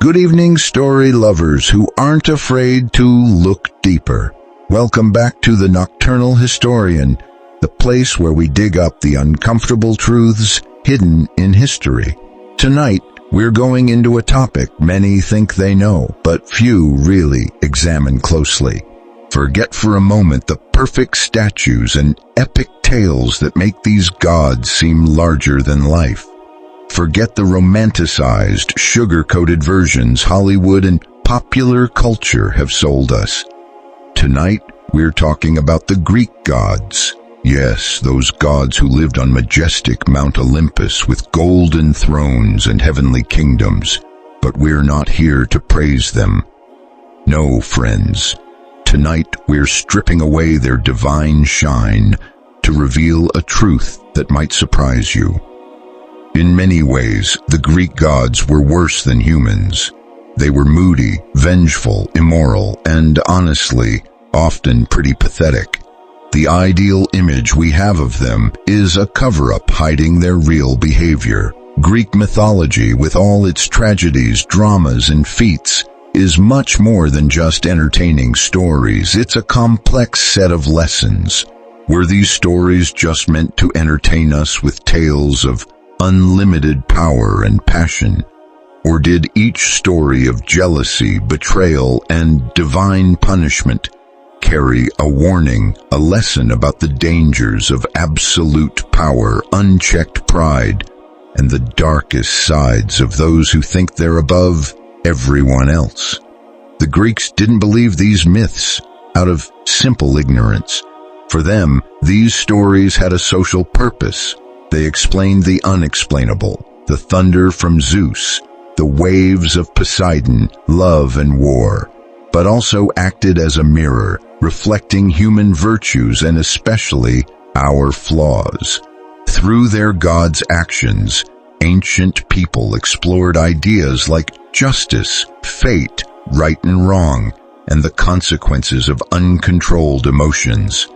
Good evening, story lovers who aren't afraid to look deeper. Welcome back to the Nocturnal Historian, the place where we dig up the uncomfortable truths hidden in history. Tonight, we're going into a topic many think they know, but few really examine closely. Forget for a moment the perfect statues and epic tales that make these gods seem larger than life. Forget the romanticized, sugar-coated versions Hollywood and popular culture have sold us. Tonight, we're talking about the Greek gods. Yes, those gods who lived on majestic Mount Olympus with golden thrones and heavenly kingdoms. But we're not here to praise them. No, friends. Tonight, we're stripping away their divine shine to reveal a truth that might surprise you. In many ways, the Greek gods were worse than humans. They were moody, vengeful, immoral, and honestly, often pretty pathetic. The ideal image we have of them is a cover-up hiding their real behavior. Greek mythology, with all its tragedies, dramas, and feats, is much more than just entertaining stories. It's a complex set of lessons. Were these stories just meant to entertain us with tales of unlimited power and passion? Or did each story of jealousy, betrayal, and divine punishment carry a warning, a lesson about the dangers of absolute power, unchecked pride, and the darkest sides of those who think they're above everyone else? The Greeks didn't believe these myths out of simple ignorance. For them, these stories had a social purpose. They explained the unexplainable, the thunder from Zeus, the waves of Poseidon, love and war, but also acted as a mirror, reflecting human virtues and especially our flaws. Through their gods' actions, ancient people explored ideas like justice, fate, right and wrong, and the consequences of uncontrolled emotions.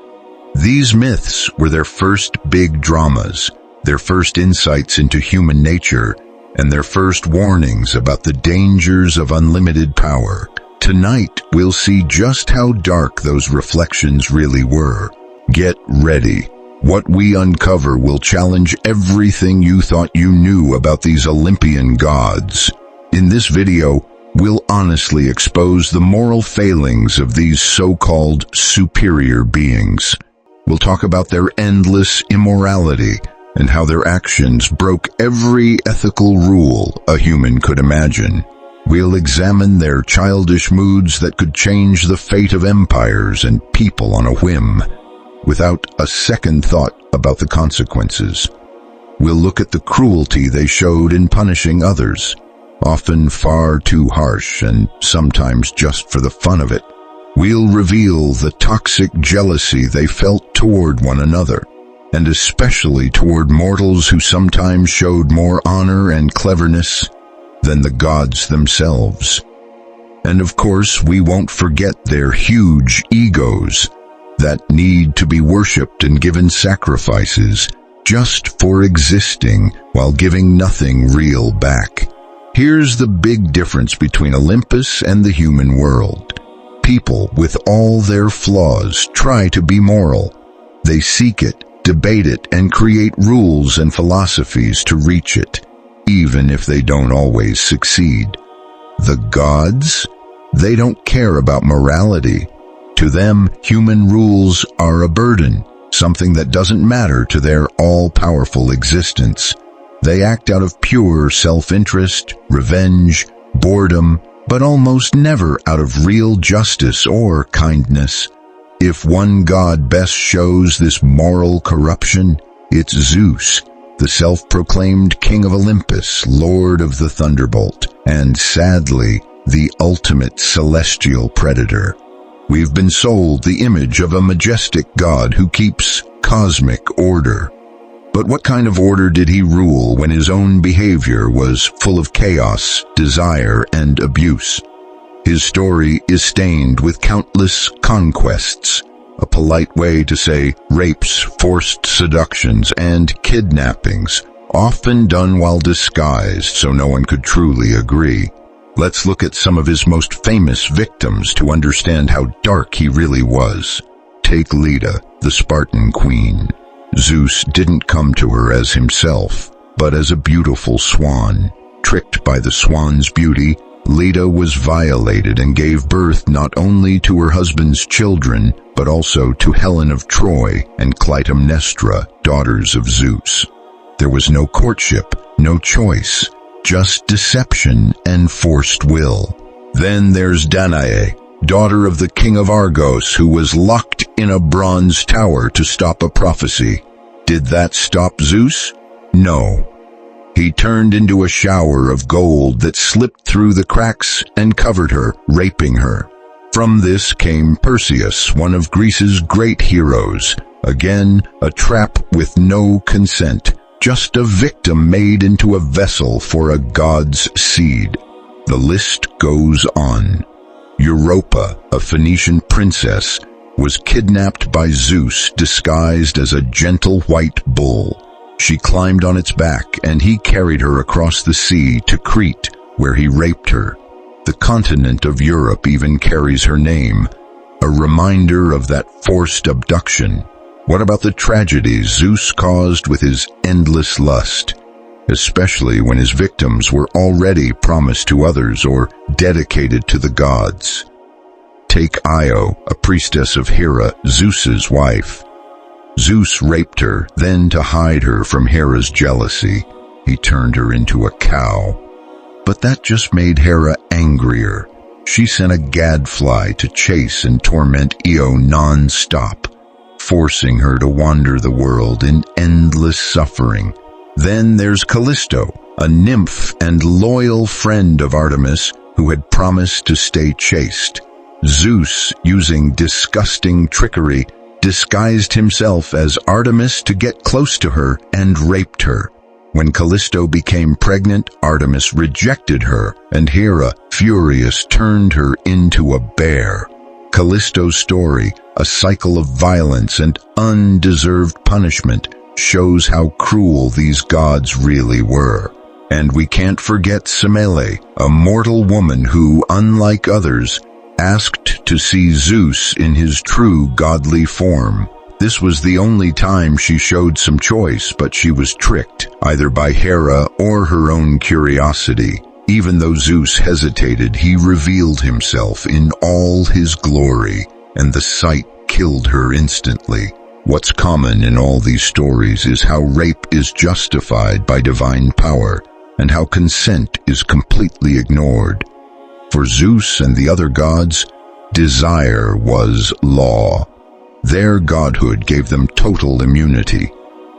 These myths were their first big dramas, their first insights into human nature, and their first warnings about the dangers of unlimited power. Tonight, we'll see just how dark those reflections really were. Get ready. What we uncover will challenge everything you thought you knew about these Olympian gods. In this video, we'll honestly expose the moral failings of these so-called superior beings. We'll talk about their endless immorality and how their actions broke every ethical rule a human could imagine. We'll examine their childish moods that could change the fate of empires and people on a whim, without a second thought about the consequences. We'll look at the cruelty they showed in punishing others, often far too harsh and sometimes just for the fun of it. We'll reveal the toxic jealousy they felt toward one another, and especially toward mortals who sometimes showed more honor and cleverness than the gods themselves. And of course, we won't forget their huge egos that need to be worshipped and given sacrifices just for existing while giving nothing real back. Here's the big difference between Olympus and the human world. People, with all their flaws, try to be moral. They seek it, debate it, and create rules and philosophies to reach it, even if they don't always succeed. The gods? They don't care about morality. To them, human rules are a burden, something that doesn't matter to their all-powerful existence. They act out of pure self-interest, revenge, boredom, but almost never out of real justice or kindness. If one god best shows this moral corruption, it's Zeus, the self-proclaimed king of Olympus, lord of the thunderbolt, and sadly, the ultimate celestial predator. We've been sold the image of a majestic god who keeps cosmic order. But what kind of order did he rule when his own behavior was full of chaos, desire, and abuse? His story is stained with countless conquests, a polite way to say rapes, forced seductions, and kidnappings, often done while disguised so no one could truly agree. Let's look at some of his most famous victims to understand how dark he really was. Take Leda, the Spartan queen. Zeus didn't come to her as himself, but as a beautiful swan. Tricked by the swan's beauty, Leda was violated and gave birth not only to her husband's children, but also to Helen of Troy and Clytemnestra, daughters of Zeus. There was no courtship, no choice, just deception and forced will. Then there's Danae, daughter of the king of Argos, who was locked in a bronze tower to stop a prophecy. Did that stop Zeus? No. He turned into a shower of gold that slipped through the cracks and covered her, raping her. From this came Perseus, one of Greece's great heroes. Again, a trap with no consent, just a victim made into a vessel for a god's seed. The list goes on. Europa, a Phoenician princess, was kidnapped by Zeus disguised as a gentle white bull. She climbed on its back, and he carried her across the sea to Crete, where he raped her. The continent of Europe even carries her name, a reminder of that forced abduction. What about the tragedies Zeus caused with his endless lust, especially when his victims were already promised to others or dedicated to the gods? Take Io, a priestess of Hera, Zeus's wife. Zeus raped her, then to hide her from Hera's jealousy, he turned her into a cow. But that just made Hera angrier. She sent a gadfly to chase and torment Io non-stop, forcing her to wander the world in endless suffering. Then there's Callisto, a nymph and loyal friend of Artemis who had promised to stay chaste. Zeus, using disgusting trickery, disguised himself as Artemis to get close to her and raped her. When Callisto became pregnant, Artemis rejected her, and Hera, furious, turned her into a bear. Callisto's story, a cycle of violence and undeserved punishment, shows how cruel these gods really were. And we can't forget Semele, a mortal woman who, unlike others, asked to see Zeus in his true godly form. This was the only time she showed some choice, but she was tricked, either by Hera or her own curiosity. Even though Zeus hesitated, he revealed himself in all his glory, and the sight killed her instantly. What's common in all these stories is how rape is justified by divine power, and how consent is completely ignored. For Zeus and the other gods, desire was law. Their godhood gave them total immunity.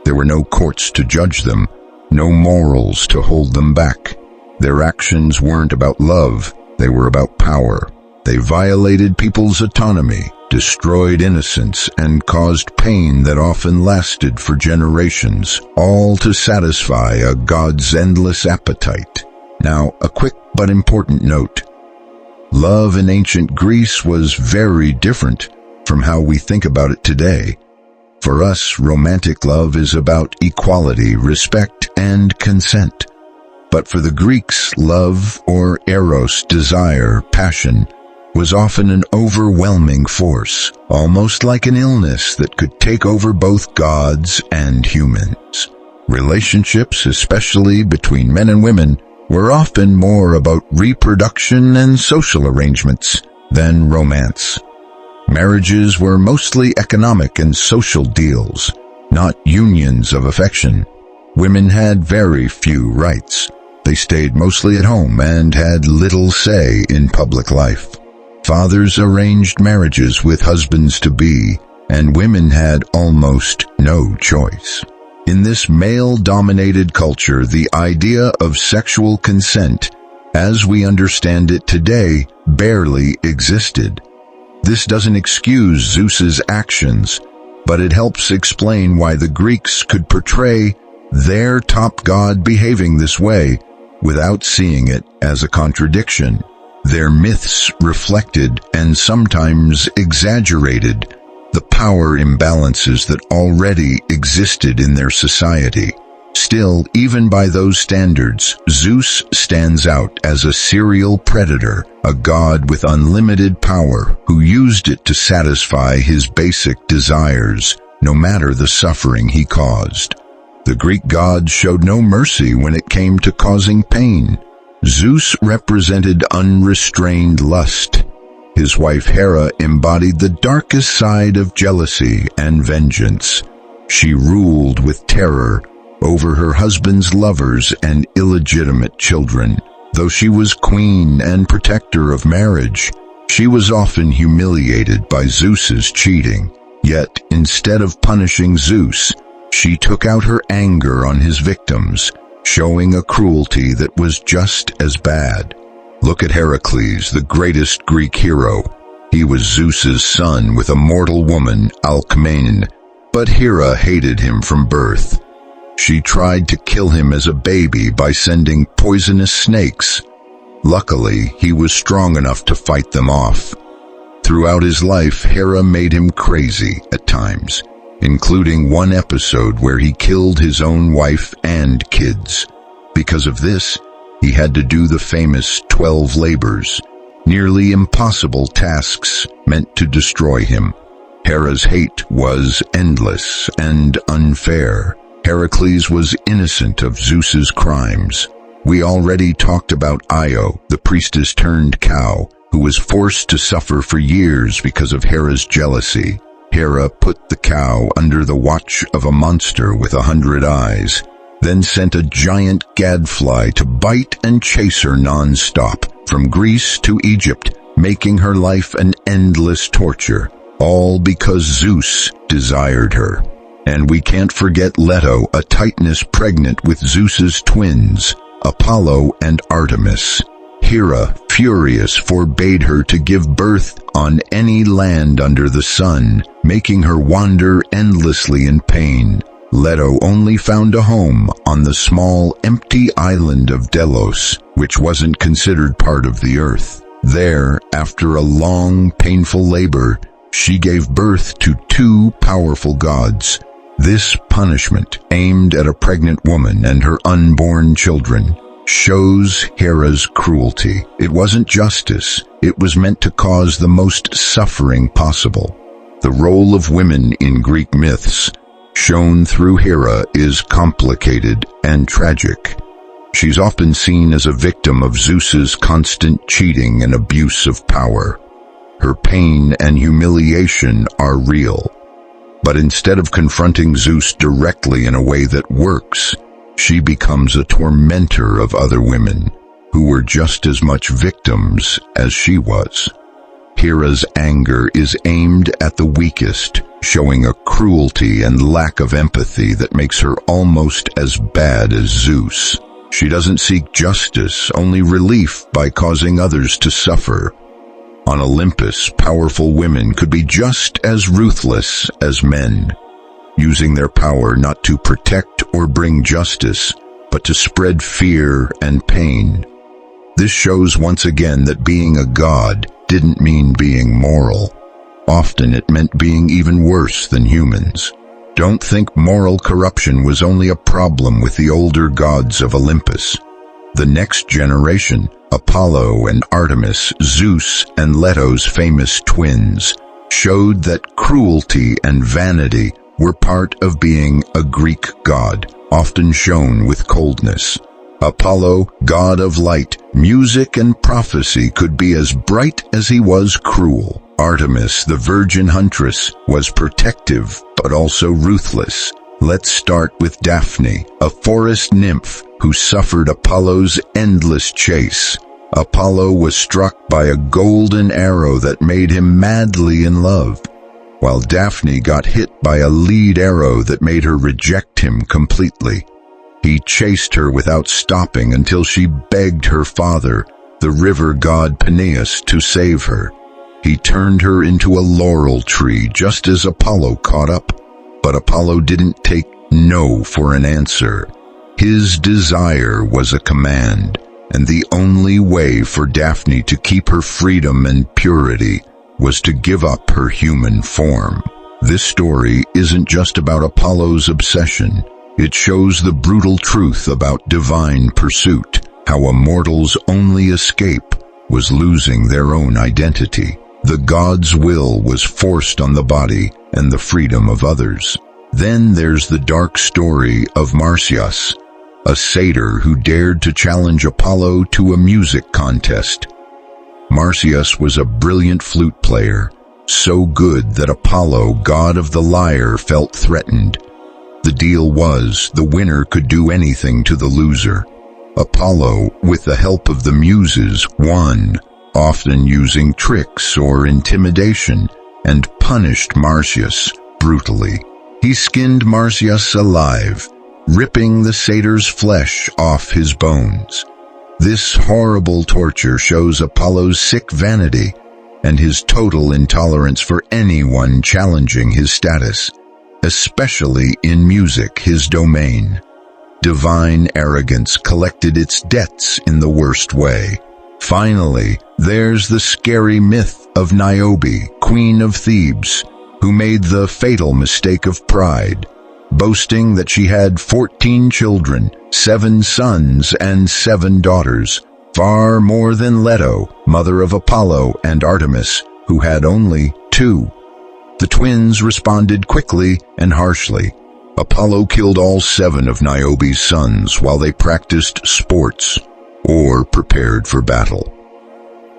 There were no courts to judge them, no morals to hold them back. Their actions weren't about love, they were about power. They violated people's autonomy, destroyed innocence, and caused pain that often lasted for generations, all to satisfy a god's endless appetite. Now, a quick but important note. Love in ancient Greece was very different from how we think about it today. For us, romantic love is about equality, respect, and consent. But for the Greeks, love, or eros, desire, passion, was often an overwhelming force, almost like an illness that could take over both gods and humans. Relationships, especially between men and women, were often more about reproduction and social arrangements than romance. Marriages were mostly economic and social deals, not unions of affection. Women had very few rights. They stayed mostly at home and had little say in public life. Fathers arranged marriages with husbands-to-be, and women had almost no choice. In this male-dominated culture, the idea of sexual consent, as we understand it today, barely existed. This doesn't excuse Zeus's actions, but it helps explain why the Greeks could portray their top god behaving this way without seeing it as a contradiction. Their myths reflected, and sometimes exaggerated, the power imbalances that already existed in their society. Still, even by those standards, Zeus stands out as a serial predator, a god with unlimited power who used it to satisfy his basic desires, no matter the suffering he caused. The Greek gods showed no mercy when it came to causing pain. Zeus represented unrestrained lust. His wife Hera embodied the darkest side of jealousy and vengeance. She ruled with terror over her husband's lovers and illegitimate children. Though she was queen and protector of marriage, she was often humiliated by Zeus's cheating. Yet, instead of punishing Zeus, she took out her anger on his victims, showing a cruelty that was just as bad. Look at Heracles, the greatest Greek hero. He was Zeus's son with a mortal woman, Alcmene, but Hera hated him from birth. She tried to kill him as a baby by sending poisonous snakes. Luckily, he was strong enough to fight them off. Throughout his life, Hera made him crazy at times, including one episode where he killed his own wife and kids. Because of this, he had to do the famous 12 labors, nearly impossible tasks meant to destroy him. Hera's hate was endless and unfair. Heracles was innocent of Zeus's crimes. We already talked about Io, the priestess turned cow, who was forced to suffer for years because of Hera's jealousy. Hera put the cow under the watch of a monster with 100 eyes, then sent a giant gadfly to bite and chase her non-stop, from Greece to Egypt, making her life an endless torture, all because Zeus desired her. And we can't forget Leto, a Titaness pregnant with Zeus's twins, Apollo and Artemis. Hera, furious, forbade her to give birth on any land under the sun, making her wander endlessly in pain. Leto only found a home on the small, empty island of Delos, which wasn't considered part of the earth. There, after a long, painful labor, she gave birth to 2 powerful gods. This punishment, aimed at a pregnant woman and her unborn children, shows Hera's cruelty. It wasn't justice. It was meant to cause the most suffering possible. The role of women in Greek myths, shown through Hera, is complicated and tragic. She's often seen as a victim of Zeus's constant cheating and abuse of power. Her pain and humiliation are real. But instead of confronting Zeus directly in a way that works, she becomes a tormentor of other women, who were just as much victims as she was. Hera's anger is aimed at the weakest, showing a cruelty and lack of empathy that makes her almost as bad as Zeus. She doesn't seek justice, only relief by causing others to suffer. On Olympus, powerful women could be just as ruthless as men, using their power not to protect or bring justice, but to spread fear and pain. This shows once again that being a god didn't mean being moral. Often it meant being even worse than humans. Don't think moral corruption was only a problem with the older gods of Olympus. The next generation, Apollo and Artemis, Zeus and Leto's famous twins, showed that cruelty and vanity were part of being a Greek god, often shown with coldness. Apollo, god of light, music and prophecy, could be as bright as he was cruel. Artemis, the virgin huntress, was protective but also ruthless. Let's start with Daphne, a forest nymph who suffered Apollo's endless chase. Apollo was struck by a golden arrow that made him madly in love, while Daphne got hit by a lead arrow that made her reject him completely. He chased her without stopping until she begged her father, the river god Peneus, to save her. He turned her into a laurel tree just as Apollo caught up, but Apollo didn't take no for an answer. His desire was a command, and the only way for Daphne to keep her freedom and purity was to give up her human form. This story isn't just about Apollo's obsession. It shows the brutal truth about divine pursuit, how a mortal's only escape was losing their own identity. The god's will was forced on the body and the freedom of others. Then there's the dark story of Marsyas, a satyr who dared to challenge Apollo to a music contest. Marsyas was a brilliant flute player, so good that Apollo, god of the lyre, felt threatened. The deal was the winner could do anything to the loser. Apollo, with the help of the muses, won, often using tricks or intimidation, and punished Marsyas brutally. He skinned Marsyas alive, ripping the satyr's flesh off his bones. This horrible torture shows Apollo's sick vanity and his total intolerance for anyone challenging his status, especially in music, his domain. Divine arrogance collected its debts in the worst way. Finally, there's the scary myth of Niobe, queen of Thebes, who made the fatal mistake of pride, boasting that she had 14 children, 7 sons and 7 daughters, far more than Leto, mother of Apollo and Artemis, who had only 2. The twins responded quickly and harshly. Apollo killed all 7 of Niobe's sons while they practiced sports or prepared for battle.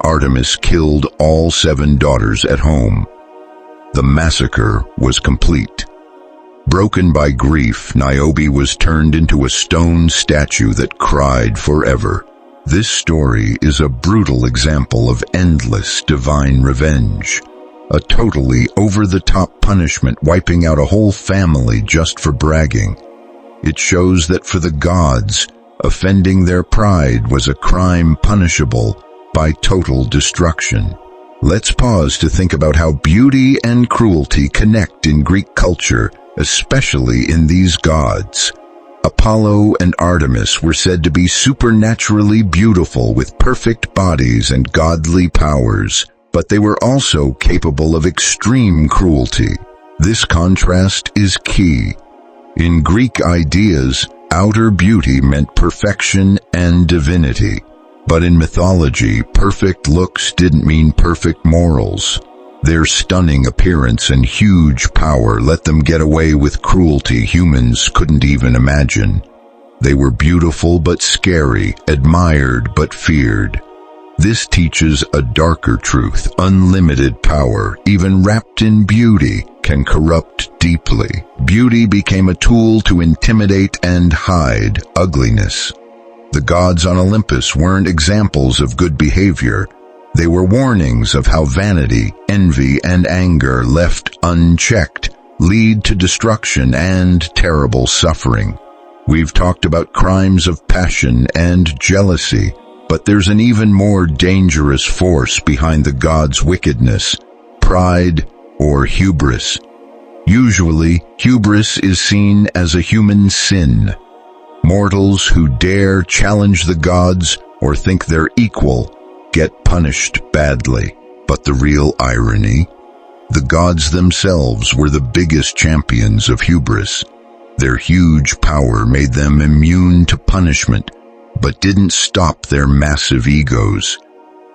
Artemis killed all 7 daughters at home. The massacre was complete. Broken by grief, Niobe was turned into a stone statue that cried forever. This story is a brutal example of endless divine revenge. A totally over-the-top punishment wiping out a whole family just for bragging. It shows that for the gods, offending their pride was a crime punishable by total destruction. Let's pause to think about how beauty and cruelty connect in Greek culture, especially in these gods. Apollo and Artemis were said to be supernaturally beautiful with perfect bodies and godly powers, but they were also capable of extreme cruelty. This contrast is key. In Greek ideas, outer beauty meant perfection and divinity. But in mythology, perfect looks didn't mean perfect morals. Their stunning appearance and huge power let them get away with cruelty humans couldn't even imagine. They were beautiful but scary, admired but feared. This teaches a darker truth. Unlimited power, even wrapped in beauty, can corrupt deeply. Beauty became a tool to intimidate and hide ugliness. The gods on Olympus weren't examples of good behavior. They were warnings of how vanity, envy, and anger, left unchecked, lead to destruction and terrible suffering. We've talked about crimes of passion and jealousy, but there's an even more dangerous force behind the gods' wickedness: pride or hubris. Usually, hubris is seen as a human sin. Mortals who dare challenge the gods or think they're equal get punished badly. But the real irony? The gods themselves were the biggest champions of hubris. Their huge power made them immune to punishment, but didn't stop their massive egos.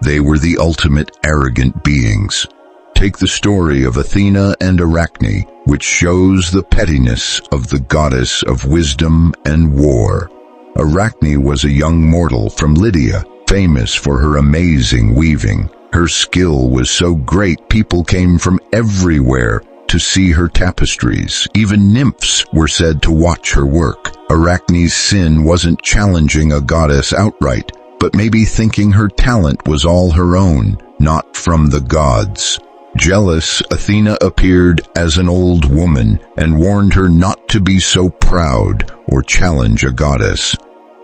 They were the ultimate arrogant beings. Take the story of Athena and Arachne, which shows the pettiness of the goddess of wisdom and war. Arachne was a young mortal from Lydia, famous for her amazing weaving. Her skill was so great people came from everywhere to see her tapestries. Even nymphs were said to watch her work. Arachne's sin wasn't challenging a goddess outright, but maybe thinking her talent was all her own, not from the gods. Jealous, Athena appeared as an old woman and warned her not to be so proud or challenge a goddess.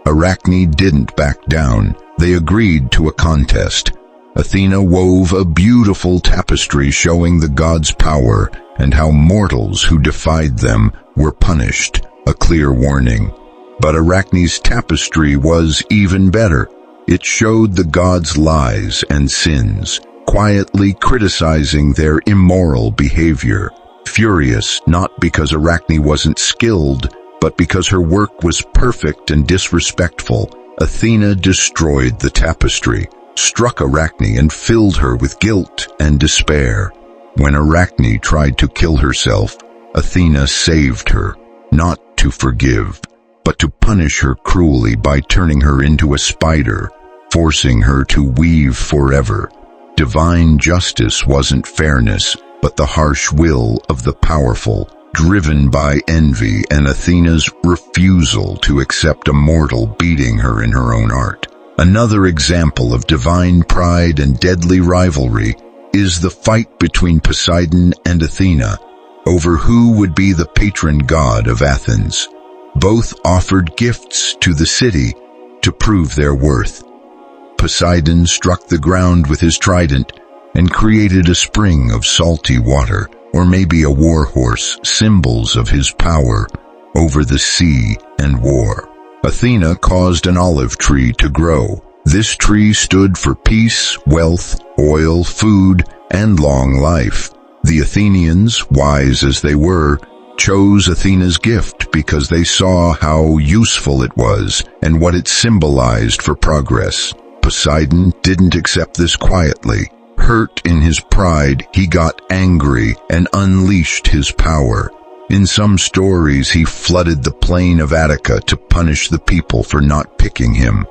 Arachne didn't back down. They agreed to a contest. Athena wove a beautiful tapestry showing the gods' power and how mortals who defied them were punished, a clear warning. But Arachne's tapestry was even better. It showed the gods' lies and sins, quietly criticizing their immoral behavior. Furious, not because Arachne wasn't skilled, But because her work was perfect and disrespectful, Athena destroyed the tapestry, struck Arachne and filled her with guilt and despair. When Arachne tried to kill herself, Athena saved her, not to forgive, but to punish her cruelly by turning her into a spider, forcing her to weave forever. Divine justice wasn't fairness, but the harsh will of the powerful, driven by envy and Athena's refusal to accept a mortal beating her in her own art. Another example of divine pride and deadly rivalry is the fight between Poseidon and Athena over who would be the patron god of Athens. Both offered gifts to the city to prove their worth. Poseidon struck the ground with his trident and created a spring of salty water, or maybe a war horse, symbols of his power over the sea and war. Athena caused an olive tree to grow. This tree stood for peace, wealth, oil, food, and long life. The Athenians, wise as they were, chose Athena's gift because they saw how useful it was and what it symbolized for progress. Poseidon didn't accept this quietly. Hurt in his pride, he got angry and unleashed his power. In some stories, he flooded the plain of Attica to punish the people for not picking him.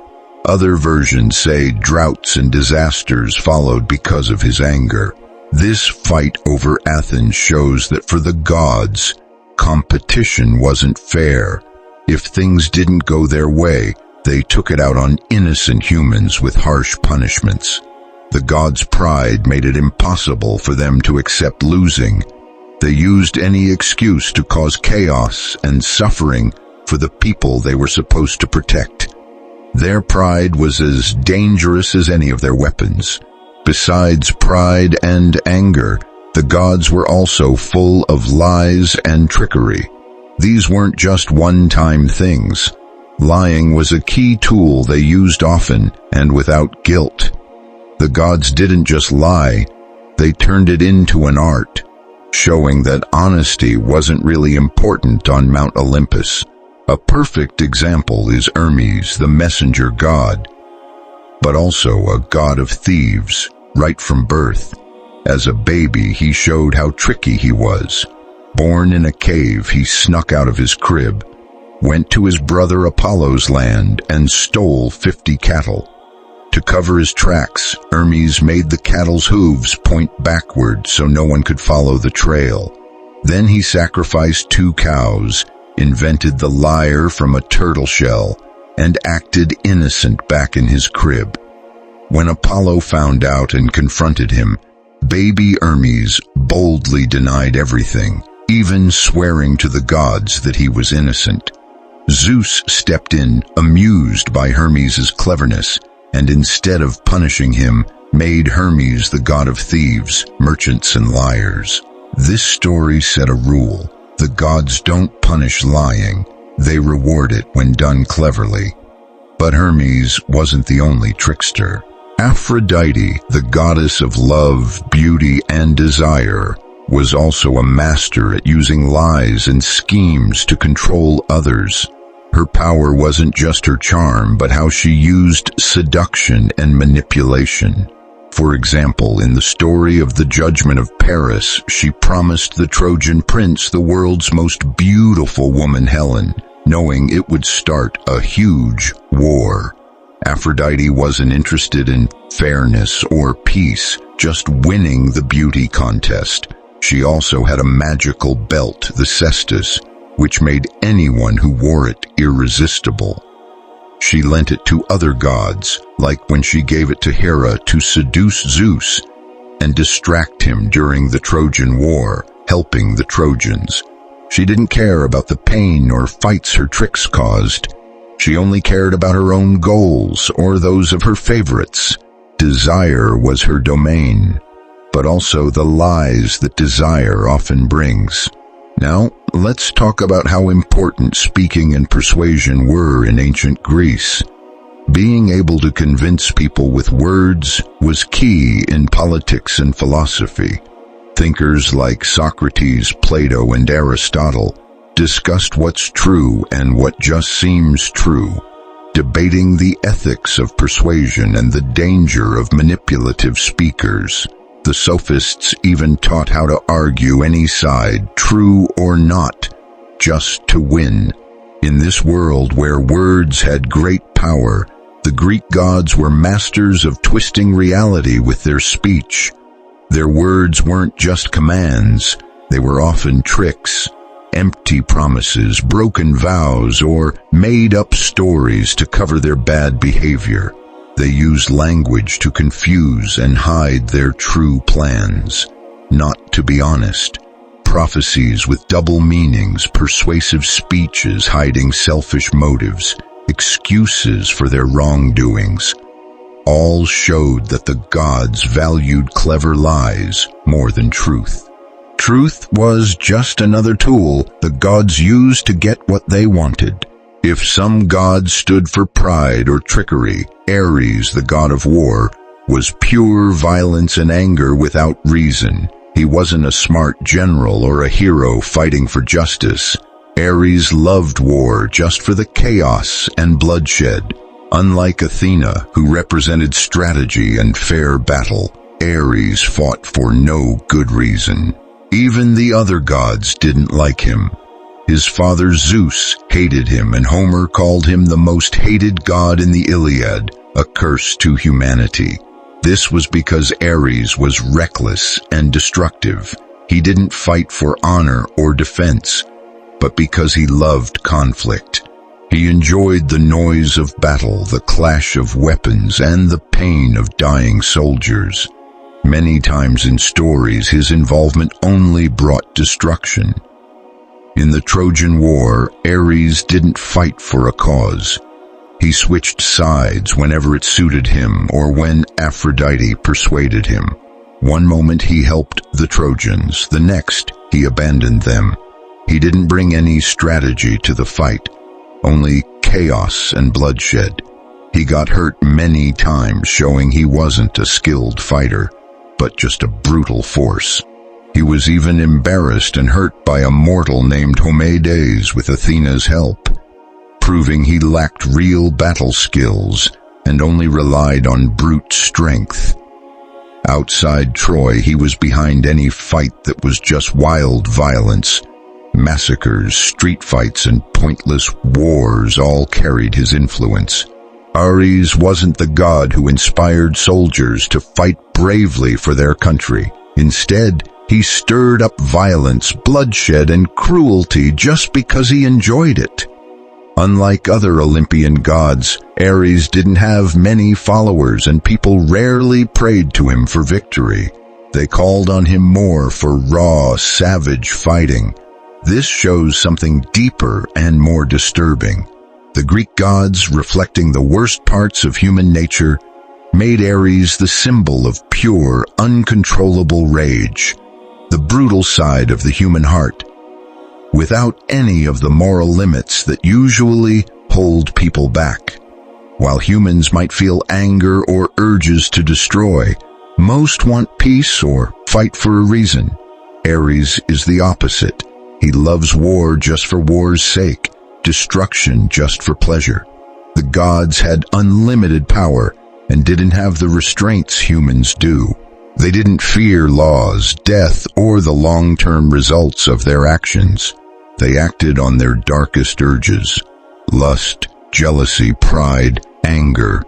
Other versions say droughts and disasters followed because of his anger. This fight over Athens shows that for the gods, competition wasn't fair. If things didn't go their way, they took it out on innocent humans with harsh punishments. The gods' pride made it impossible for them to accept losing. They used any excuse to cause chaos and suffering for the people they were supposed to protect. Their pride was as dangerous as any of their weapons. Besides pride and anger, the gods were also full of lies and trickery. These weren't just one-time things. Lying was a key tool they used often and without guilt. The gods didn't just lie, they turned it into an art, showing that honesty wasn't really important on Mount Olympus. A perfect example is Hermes, the messenger god, but also a god of thieves, right from birth. As a baby, he showed how tricky he was. Born in a cave, he snuck out of his crib, went to his brother Apollo's land, and stole 50 cattle. To cover his tracks, Hermes made the cattle's hooves point backward so no one could follow the trail. Then he sacrificed 2 cows, invented the lyre from a turtle shell, and acted innocent back in his crib. When Apollo found out and confronted him, baby Hermes boldly denied everything, even swearing to the gods that he was innocent. Zeus stepped in, amused by Hermes' cleverness, and instead of punishing him, made Hermes the god of thieves, merchants, and liars. This story set a rule. The gods don't punish lying, they reward it when done cleverly. But Hermes wasn't the only trickster. Aphrodite, the goddess of love, beauty, and desire, was also a master at using lies and schemes to control others. Her power wasn't just her charm, but how she used seduction and manipulation. For example, in the story of the Judgment of Paris, she promised the Trojan prince the world's most beautiful woman, Helen, knowing it would start a huge war. Aphrodite wasn't interested in fairness or peace, just winning the beauty contest. She also had a magical belt, the cestus, which made anyone who wore it irresistible. She lent it to other gods, like when she gave it to Hera to seduce Zeus and distract him during the Trojan War, helping the Trojans. She didn't care about the pain or fights her tricks caused. She only cared about her own goals or those of her favorites. Desire was her domain, but also the lies that desire often brings. Now, let's talk about how important speaking and persuasion were in ancient Greece. Being able to convince people with words was key in politics and philosophy. Thinkers like Socrates, Plato, and Aristotle discussed what's true and what just seems true, debating the ethics of persuasion and the danger of manipulative speakers. The sophists even taught how to argue any side, true or not, just to win. In this world where words had great power, the Greek gods were masters of twisting reality with their speech. Their words weren't just commands, they were often tricks, empty promises, broken vows, or made-up stories to cover their bad behavior. They used language to confuse and hide their true plans. Not to be honest. Prophecies with double meanings, persuasive speeches hiding selfish motives, excuses for their wrongdoings. All showed that the gods valued clever lies more than truth. Truth was just another tool the gods used to get what they wanted. If some god stood for pride or trickery, Ares, the god of war, was pure violence and anger without reason. He wasn't a smart general or a hero fighting for justice. Ares loved war just for the chaos and bloodshed. Unlike Athena, who represented strategy and fair battle, Ares fought for no good reason. Even the other gods didn't like him. His father Zeus hated him, and Homer called him the most hated god in the Iliad, a curse to humanity. This was because Ares was reckless and destructive. He didn't fight for honor or defense, but because he loved conflict. He enjoyed the noise of battle, the clash of weapons, and the pain of dying soldiers. Many times in stories, his involvement only brought destruction. In the Trojan War, Ares didn't fight for a cause. He switched sides whenever it suited him or when Aphrodite persuaded him. One moment he helped the Trojans, the next he abandoned them. He didn't bring any strategy to the fight, only chaos and bloodshed. He got hurt many times, showing he wasn't a skilled fighter, but just a brutal force. He was even embarrassed and hurt by a mortal named Homedes with Athena's help, proving he lacked real battle skills and only relied on brute strength. Outside Troy, he was behind any fight that was just wild violence. Massacres, street fights, and pointless wars all carried his influence. Ares wasn't the god who inspired soldiers to fight bravely for their country. Instead, he stirred up violence, bloodshed, and cruelty just because he enjoyed it. Unlike other Olympian gods, Ares didn't have many followers, and people rarely prayed to him for victory. They called on him more for raw, savage fighting. This shows something deeper and more disturbing. The Greek gods, reflecting the worst parts of human nature, made Ares the symbol of pure, uncontrollable rage, the brutal side of the human heart, without any of the moral limits that usually hold people back. While humans might feel anger or urges to destroy, most want peace or fight for a reason. Ares is the opposite. He loves war just for war's sake, destruction just for pleasure. The gods had unlimited power and didn't have the restraints humans do. They didn't fear laws, death, or the long-term results of their actions. They acted on their darkest urges, lust, jealousy, pride, anger,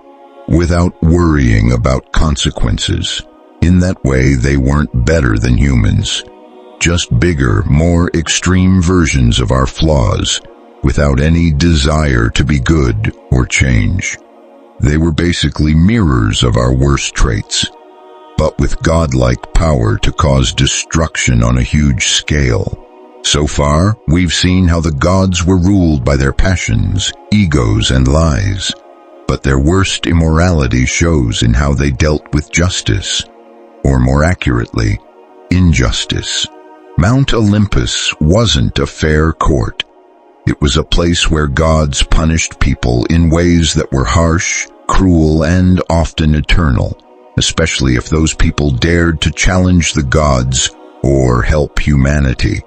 without worrying about consequences. In that way, they weren't better than humans, just bigger, more extreme versions of our flaws, without any desire to be good or change. They were basically mirrors of our worst traits, but with godlike power to cause destruction on a huge scale. So far, we've seen how the gods were ruled by their passions, egos, and lies, but their worst immorality shows in how they dealt with justice, or more accurately, injustice. Mount Olympus wasn't a fair court. It was a place where gods punished people in ways that were harsh, cruel, and often eternal, especially if those people dared to challenge the gods or help humanity.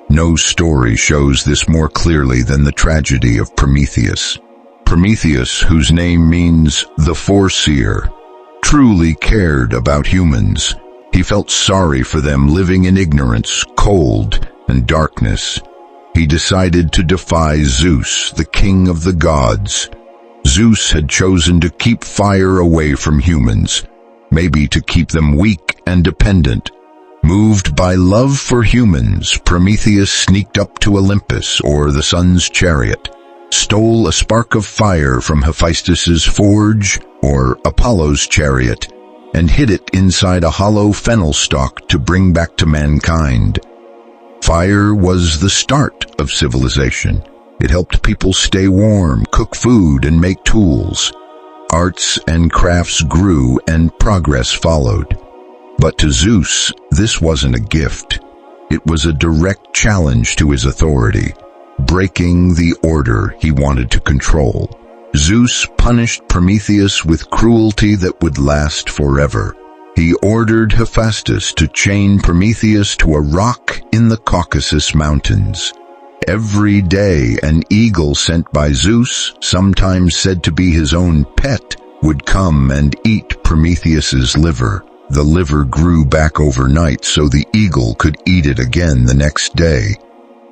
No story shows this more clearly than the tragedy of Prometheus. Prometheus, whose name means the foreseer, truly cared about humans. He felt sorry for them living in ignorance, cold, and darkness. He decided to defy Zeus, the king of the gods. Zeus had chosen to keep fire away from humans, maybe to keep them weak and dependent. Moved by love for humans, Prometheus sneaked up to Olympus, or the sun's chariot, stole a spark of fire from Hephaestus's forge, or Apollo's chariot, and hid it inside a hollow fennel stalk to bring back to mankind. Fire was the start of civilization. It helped people stay warm, cook food, and make tools. Arts and crafts grew, and progress followed. But to Zeus, this wasn't a gift. It was a direct challenge to his authority, breaking the order he wanted to control. Zeus punished Prometheus with cruelty that would last forever. He ordered Hephaestus to chain Prometheus to a rock in the Caucasus Mountains. Every day, an eagle sent by Zeus, sometimes said to be his own pet, would come and eat Prometheus's liver. The liver grew back overnight so the eagle could eat it again the next day.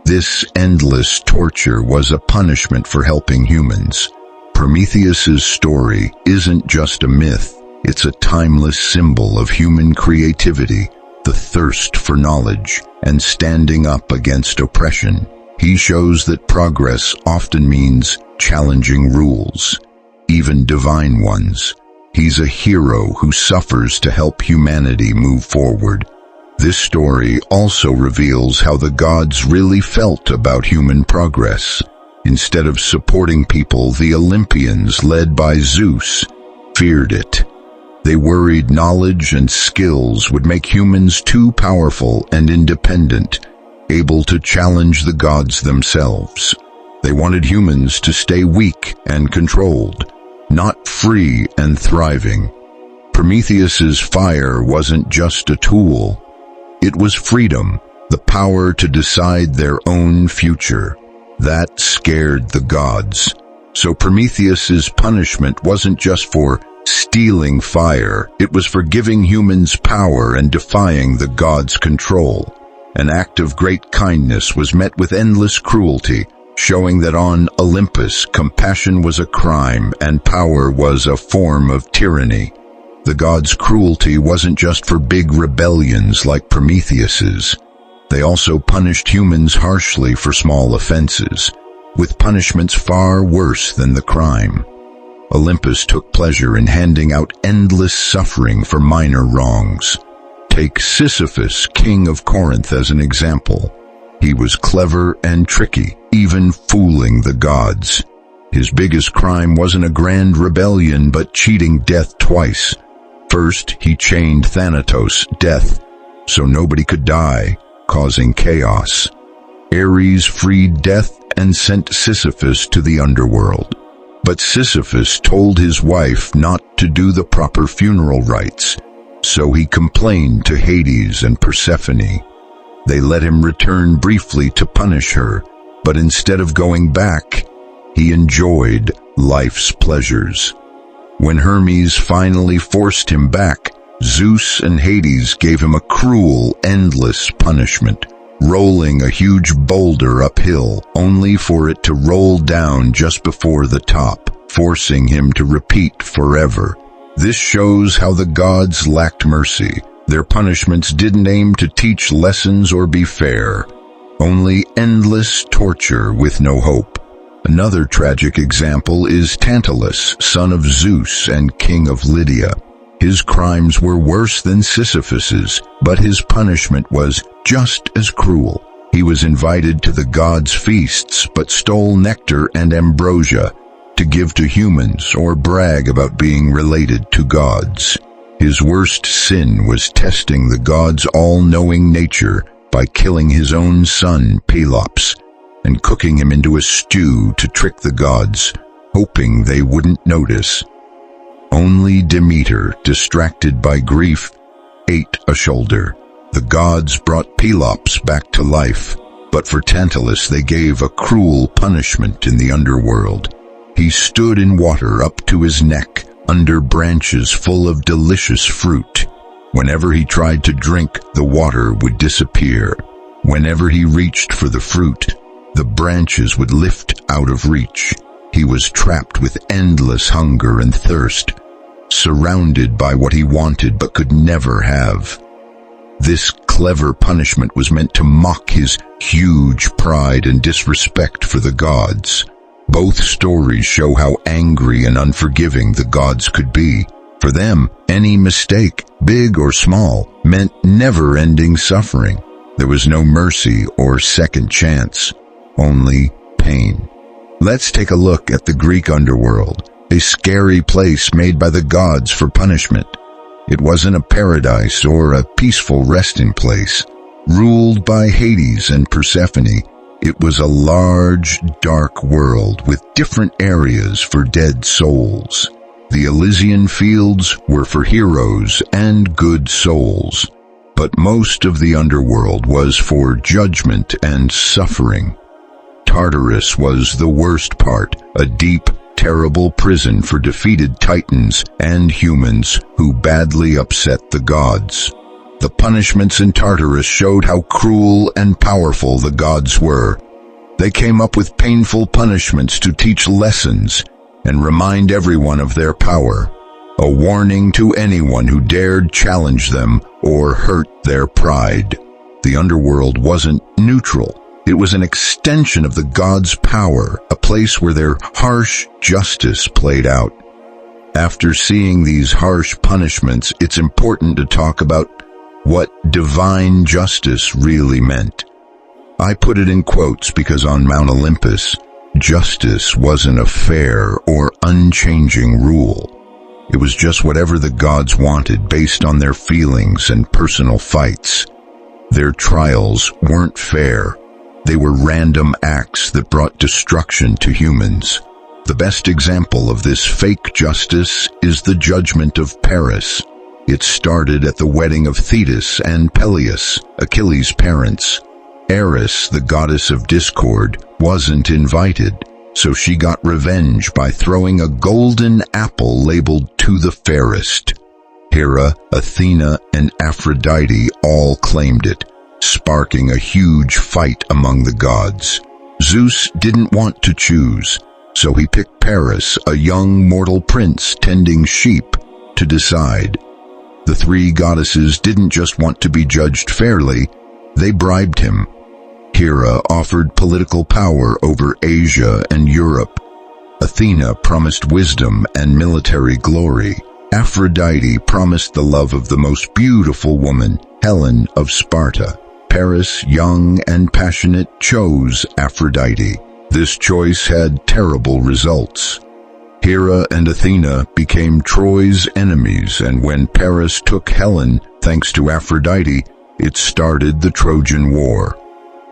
This endless torture was a punishment for helping humans. Prometheus's story isn't just a myth, it's a timeless symbol of human creativity, the thirst for knowledge, and standing up against oppression. He shows that progress often means challenging rules, even divine ones. He's a hero who suffers to help humanity move forward. This story also reveals how the gods really felt about human progress. Instead of supporting people, the Olympians, led by Zeus, feared it. They worried knowledge and skills would make humans too powerful and independent, able to challenge the gods themselves. They wanted humans to stay weak and controlled, not free and thriving. Prometheus's fire wasn't just a tool. It was freedom, the power to decide their own future. That scared the gods. So Prometheus's punishment wasn't just for stealing fire, it was for giving humans power and defying the gods' control. An act of great kindness was met with endless cruelty, showing that on Olympus, compassion was a crime and power was a form of tyranny. The gods' cruelty wasn't just for big rebellions like Prometheus's. They also punished humans harshly for small offenses, with punishments far worse than the crime. Olympus took pleasure in handing out endless suffering for minor wrongs. Take Sisyphus, king of Corinth, as an example. He was clever and tricky, even fooling the gods. His biggest crime wasn't a grand rebellion, but cheating death twice. First, he chained Thanatos, death, so nobody could die, causing chaos. Ares freed death and sent Sisyphus to the underworld. But Sisyphus told his wife not to do the proper funeral rites, so he complained to Hades and Persephone. They let him return briefly to punish her, but instead of going back, he enjoyed life's pleasures. When Hermes finally forced him back, Zeus and Hades gave him a cruel, endless punishment, rolling a huge boulder uphill, only for it to roll down just before the top, forcing him to repeat forever. This shows how the gods lacked mercy. Their punishments didn't aim to teach lessons or be fair, only endless torture with no hope. Another tragic example is Tantalus, son of Zeus and king of Lydia. His crimes were worse than Sisyphus's, but his punishment was just as cruel. He was invited to the gods' feasts, but stole nectar and ambrosia to give to humans or brag about being related to gods. His worst sin was testing the gods' all-knowing nature by killing his own son, Pelops, and cooking him into a stew to trick the gods, hoping they wouldn't notice. Only Demeter, distracted by grief, ate a shoulder. The gods brought Pelops back to life, But for Tantalus they gave a cruel punishment in the underworld. He stood in water up to his neck, under branches full of delicious fruit. Whenever he tried to drink, the water would disappear. Whenever he reached for the fruit, the branches would lift out of reach. He was trapped with endless hunger and thirst, surrounded by what he wanted but could never have. This clever punishment was meant to mock his huge pride and disrespect for the gods. Both stories show how angry and unforgiving the gods could be. For them, any mistake, big or small, meant never-ending suffering. There was no mercy or second chance, only pain. Let's take a look at the Greek underworld, a scary place made by the gods for punishment. It wasn't a paradise or a peaceful resting place. Ruled by Hades and Persephone, it was a large, dark world with different areas for dead souls. The Elysian fields were for heroes and good souls, but most of the underworld was for judgment and suffering. Tartarus was the worst part, a deep, terrible prison for defeated titans and humans who badly upset the gods. The punishments in Tartarus showed how cruel and powerful the gods were. They came up with painful punishments to teach lessons and remind everyone of their power, a warning to anyone who dared challenge them or hurt their pride. The underworld wasn't neutral. It was an extension of the gods' power, a place where their harsh justice played out. After seeing these harsh punishments, it's important to talk about what divine justice really meant. I put it in quotes because on Mount Olympus, justice wasn't a fair or unchanging rule. It was just whatever the gods wanted based on their feelings and personal fights. Their trials weren't fair. They were random acts that brought destruction to humans. The best example of this fake justice is the judgment of Paris. It started at the wedding of Thetis and Peleus, Achilles' parents. Eris, the goddess of discord, wasn't invited, so she got revenge by throwing a golden apple labeled "to the fairest." Hera, Athena, and Aphrodite all claimed it, sparking a huge fight among the gods. Zeus didn't want to choose, so he picked Paris, a young mortal prince tending sheep, to decide. The three goddesses didn't just want to be judged fairly, they bribed him. Hera offered political power over Asia and Europe. Athena promised wisdom and military glory. Aphrodite promised the love of the most beautiful woman, Helen of Sparta. Paris, young and passionate, chose Aphrodite. This choice had terrible results. Hera and Athena became Troy's enemies, and when Paris took Helen, thanks to Aphrodite, it started the Trojan War.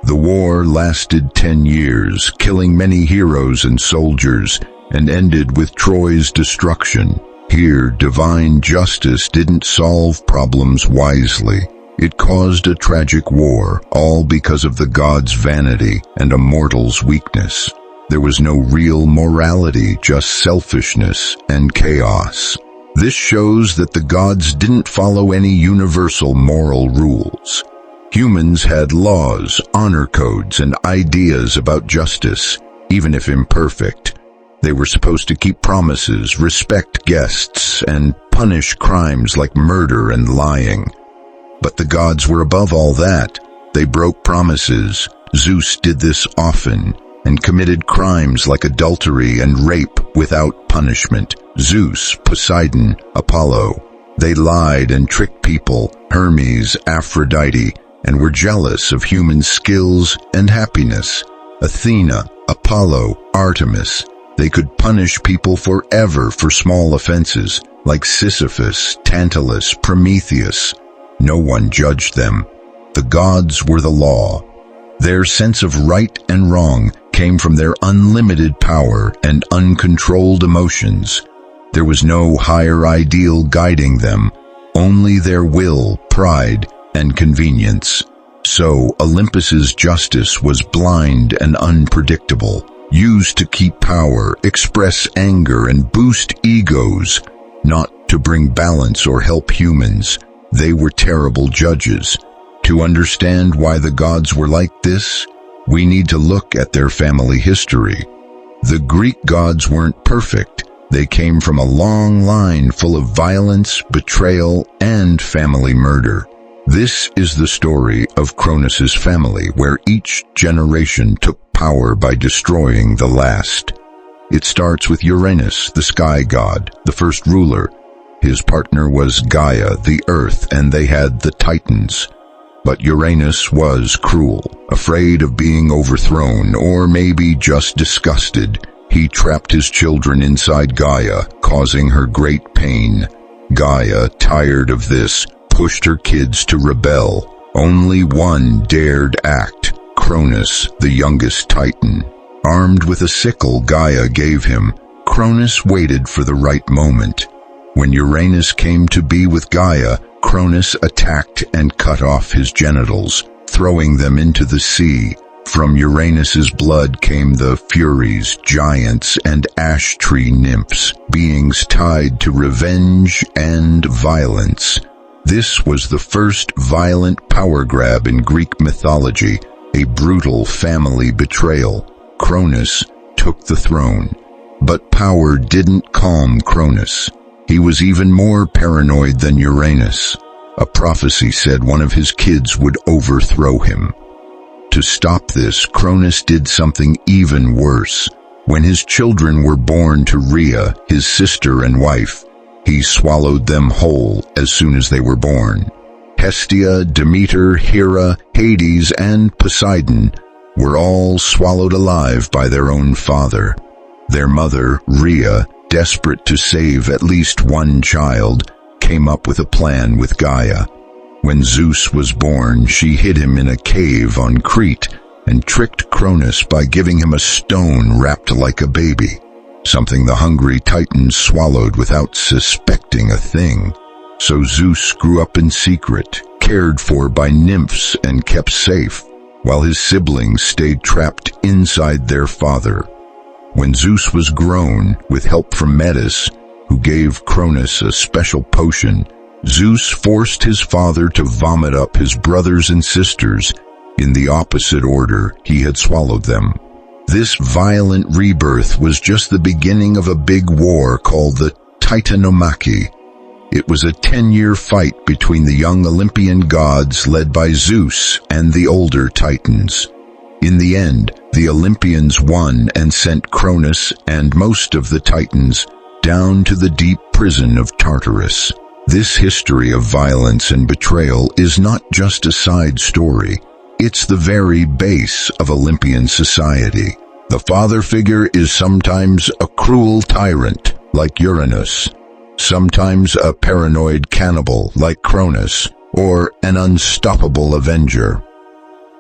The war lasted 10 years, killing many heroes and soldiers, and ended with Troy's destruction. Here, divine justice didn't solve problems wisely. It caused a tragic war, all because of the gods' vanity and a mortal's weakness. There was no real morality, just selfishness and chaos. This shows that the gods didn't follow any universal moral rules. Humans had laws, honor codes, and ideas about justice, even if imperfect. They were supposed to keep promises, respect guests, and punish crimes like murder and lying. But the gods were above all that. They broke promises. Zeus did this often, and committed crimes like adultery and rape without punishment. Zeus, Poseidon, Apollo. They lied and tricked people, Hermes, Aphrodite, and were jealous of human skills and happiness. Athena, Apollo, Artemis. They could punish people forever for small offenses, like Sisyphus, Tantalus, Prometheus. No one judged them. The gods were the law. Their sense of right and wrong came from their unlimited power and uncontrolled emotions. There was no higher ideal guiding them, only their will, pride, and convenience. So Olympus's justice was blind and unpredictable, used to keep power, express anger, and boost egos, not to bring balance or help humans. They were terrible judges. To understand why the gods were like this, we need to look at their family history. The Greek gods weren't perfect. They came from a long line full of violence, betrayal, and family murder. This is the story of Cronus's family, where each generation took power by destroying the last. It starts with Uranus, the sky god, the first ruler. His partner was Gaia, the earth, and they had the Titans. But Uranus was cruel, afraid of being overthrown, or maybe just disgusted. He trapped his children inside Gaia, causing her great pain. Gaia, tired of this, pushed her kids to rebel. Only one dared act, Cronus, the youngest Titan. Armed with a sickle Gaia gave him, Cronus waited for the right moment. When Uranus came to be with Gaia, Cronus attacked and cut off his genitals, throwing them into the sea. From Uranus's blood came the Furies, giants, and ash tree nymphs, beings tied to revenge and violence. This was the first violent power grab in Greek mythology, a brutal family betrayal. Cronus took the throne. But power didn't calm Cronus. He was even more paranoid than Uranus. A prophecy said one of his kids would overthrow him. To stop this, Cronus did something even worse. When his children were born to Rhea, his sister and wife, he swallowed them whole as soon as they were born. Hestia, Demeter, Hera, Hades, and Poseidon were all swallowed alive by their own father. Their mother, Rhea, desperate to save at least one child, came up with a plan with Gaia. When Zeus was born, she hid him in a cave on Crete and tricked Cronus by giving him a stone wrapped like a baby, something the hungry Titans swallowed without suspecting a thing. So Zeus grew up in secret, cared for by nymphs and kept safe, while his siblings stayed trapped inside their father. When Zeus was grown, with help from Metis, who gave Cronus a special potion, Zeus forced his father to vomit up his brothers and sisters in the opposite order he had swallowed them. This violent rebirth was just the beginning of a big war called the Titanomachy. It was a 10-year fight between the young Olympian gods led by Zeus and the older Titans. In the end, the Olympians won and sent Cronus and most of the Titans down to the deep prison of Tartarus. This history of violence and betrayal is not just a side story. It's the very base of Olympian society. The father figure is sometimes a cruel tyrant, like Uranus, sometimes a paranoid cannibal, like Cronus, or an unstoppable avenger.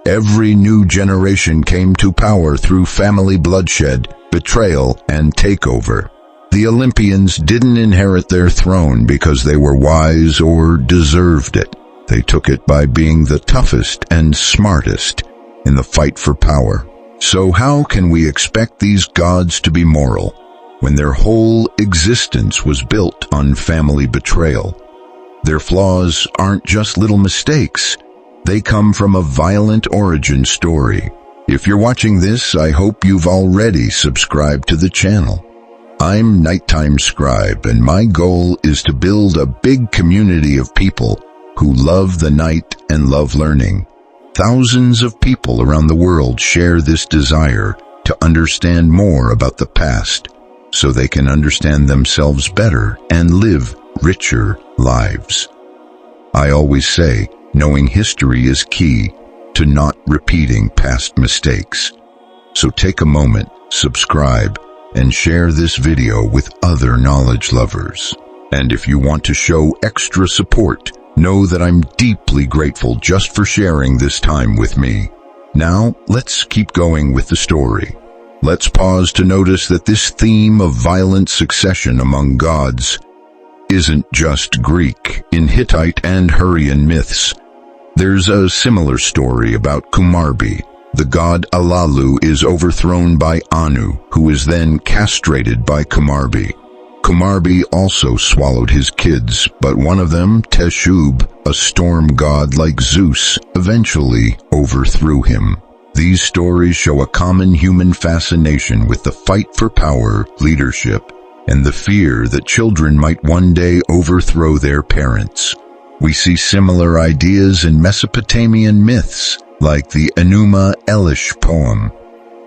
Every new generation came to power through family bloodshed, betrayal, and takeover. The Olympians didn't inherit their throne because they were wise or deserved it. They took it by being the toughest and smartest in the fight for power. So how can we expect these gods to be moral when their whole existence was built on family betrayal? Their flaws aren't just little mistakes. They come from a violent origin story. If you're watching this, I hope you've already subscribed to the channel. I'm Nighttime Scribe, and my goal is to build a big community of people who love the night and love learning. Thousands of people around the world share this desire to understand more about the past, so they can understand themselves better and live richer lives. I always say, knowing history is key to not repeating past mistakes. So take a moment, subscribe, and share this video with other knowledge lovers. And if you want to show extra support, know that I'm deeply grateful just for sharing this time with me. Now, let's keep going with the story. Let's pause to notice that this theme of violent succession among gods isn't just Greek. In Hittite and Hurrian myths, There's a similar story about Kumarbi. The god Alalu is overthrown by Anu, who is then castrated by Kumarbi. Kumarbi also swallowed his kids, but one of them, Teshub, a storm god like Zeus, eventually overthrew him. These stories show a common human fascination with the fight for power, leadership, and the fear that children might one day overthrow their parents. We see similar ideas in Mesopotamian myths, like the Enuma Elish poem.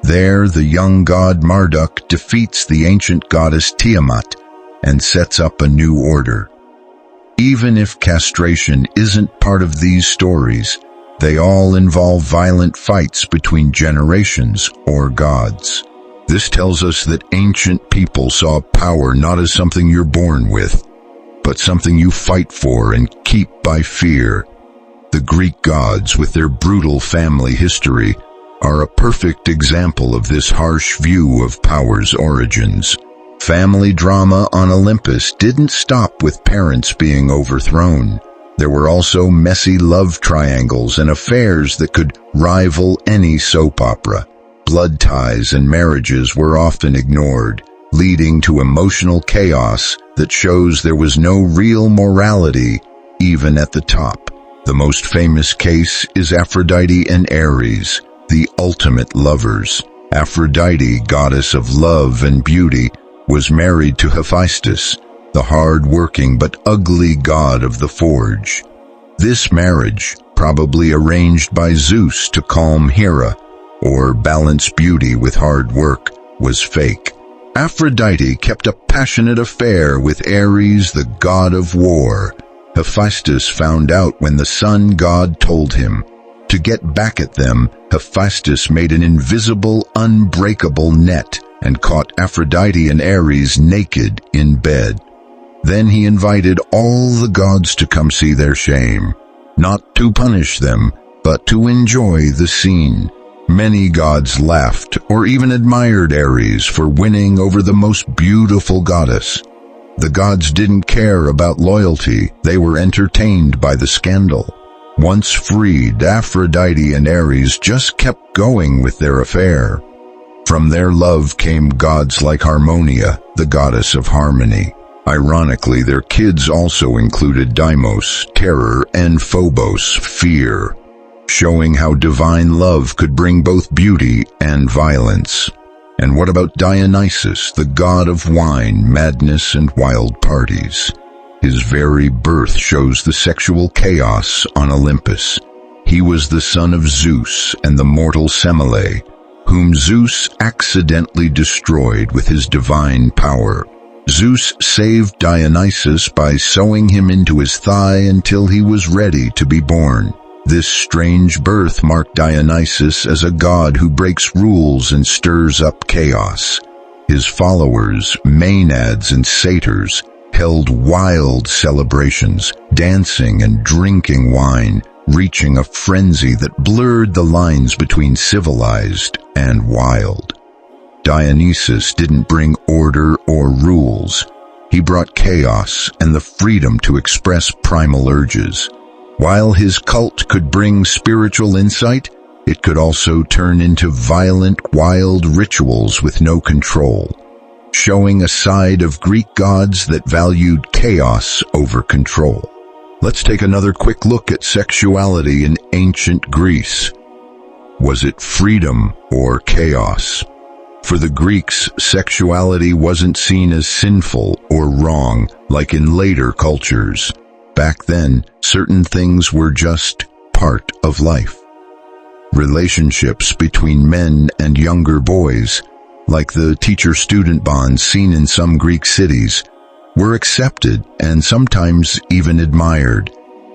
There, the young god Marduk defeats the ancient goddess Tiamat and sets up a new order. Even if castration isn't part of these stories, they all involve violent fights between generations or gods. This tells us that ancient people saw power not as something you're born with, but something you fight for and keep by fear. The Greek gods, with their brutal family history, are a perfect example of this harsh view of power's origins. Family drama on Olympus didn't stop with parents being overthrown. There were also messy love triangles and affairs that could rival any soap opera. Blood ties and marriages were often ignored, leading to emotional chaos that shows there was no real morality, even at the top. The most famous case is Aphrodite and Ares, the ultimate lovers. Aphrodite, goddess of love and beauty, was married to Hephaestus, the hard-working but ugly god of the forge. This marriage, probably arranged by Zeus to calm Hera, or balance beauty with hard work, was fake. Aphrodite kept a passionate affair with Ares, the god of war. Hephaestus found out when the sun god told him. To get back at them, Hephaestus made an invisible, unbreakable net and caught Aphrodite and Ares naked in bed. Then he invited all the gods to come see their shame, not to punish them, but to enjoy the scene. Many gods laughed or even admired Ares for winning over the most beautiful goddess. The gods didn't care about loyalty, they were entertained by the scandal. Once freed, Aphrodite and Ares just kept going with their affair. From their love came gods like Harmonia, the goddess of harmony. Ironically, their kids also included Deimos, terror, and Phobos, fear, showing how divine love could bring both beauty and violence. And what about Dionysus, the god of wine, madness, and wild parties? His very birth shows the sexual chaos on Olympus. He was the son of Zeus and the mortal Semele, whom Zeus accidentally destroyed with his divine power. Zeus saved Dionysus by sewing him into his thigh until he was ready to be born. This strange birth marked Dionysus as a god who breaks rules and stirs up chaos. His followers, Maenads and satyrs, held wild celebrations, dancing and drinking wine, reaching a frenzy that blurred the lines between civilized and wild. Dionysus didn't bring order or rules. He brought chaos and the freedom to express primal urges. While his cult could bring spiritual insight, it could also turn into violent, wild rituals with no control, showing a side of Greek gods that valued chaos over control. Let's take another quick look at sexuality in ancient Greece. Was it freedom or chaos? For the Greeks, sexuality wasn't seen as sinful or wrong like in later cultures. Back then, certain things were just part of life. Relationships between men and younger boys, like the teacher-student bonds seen in some Greek cities, were accepted and sometimes even admired,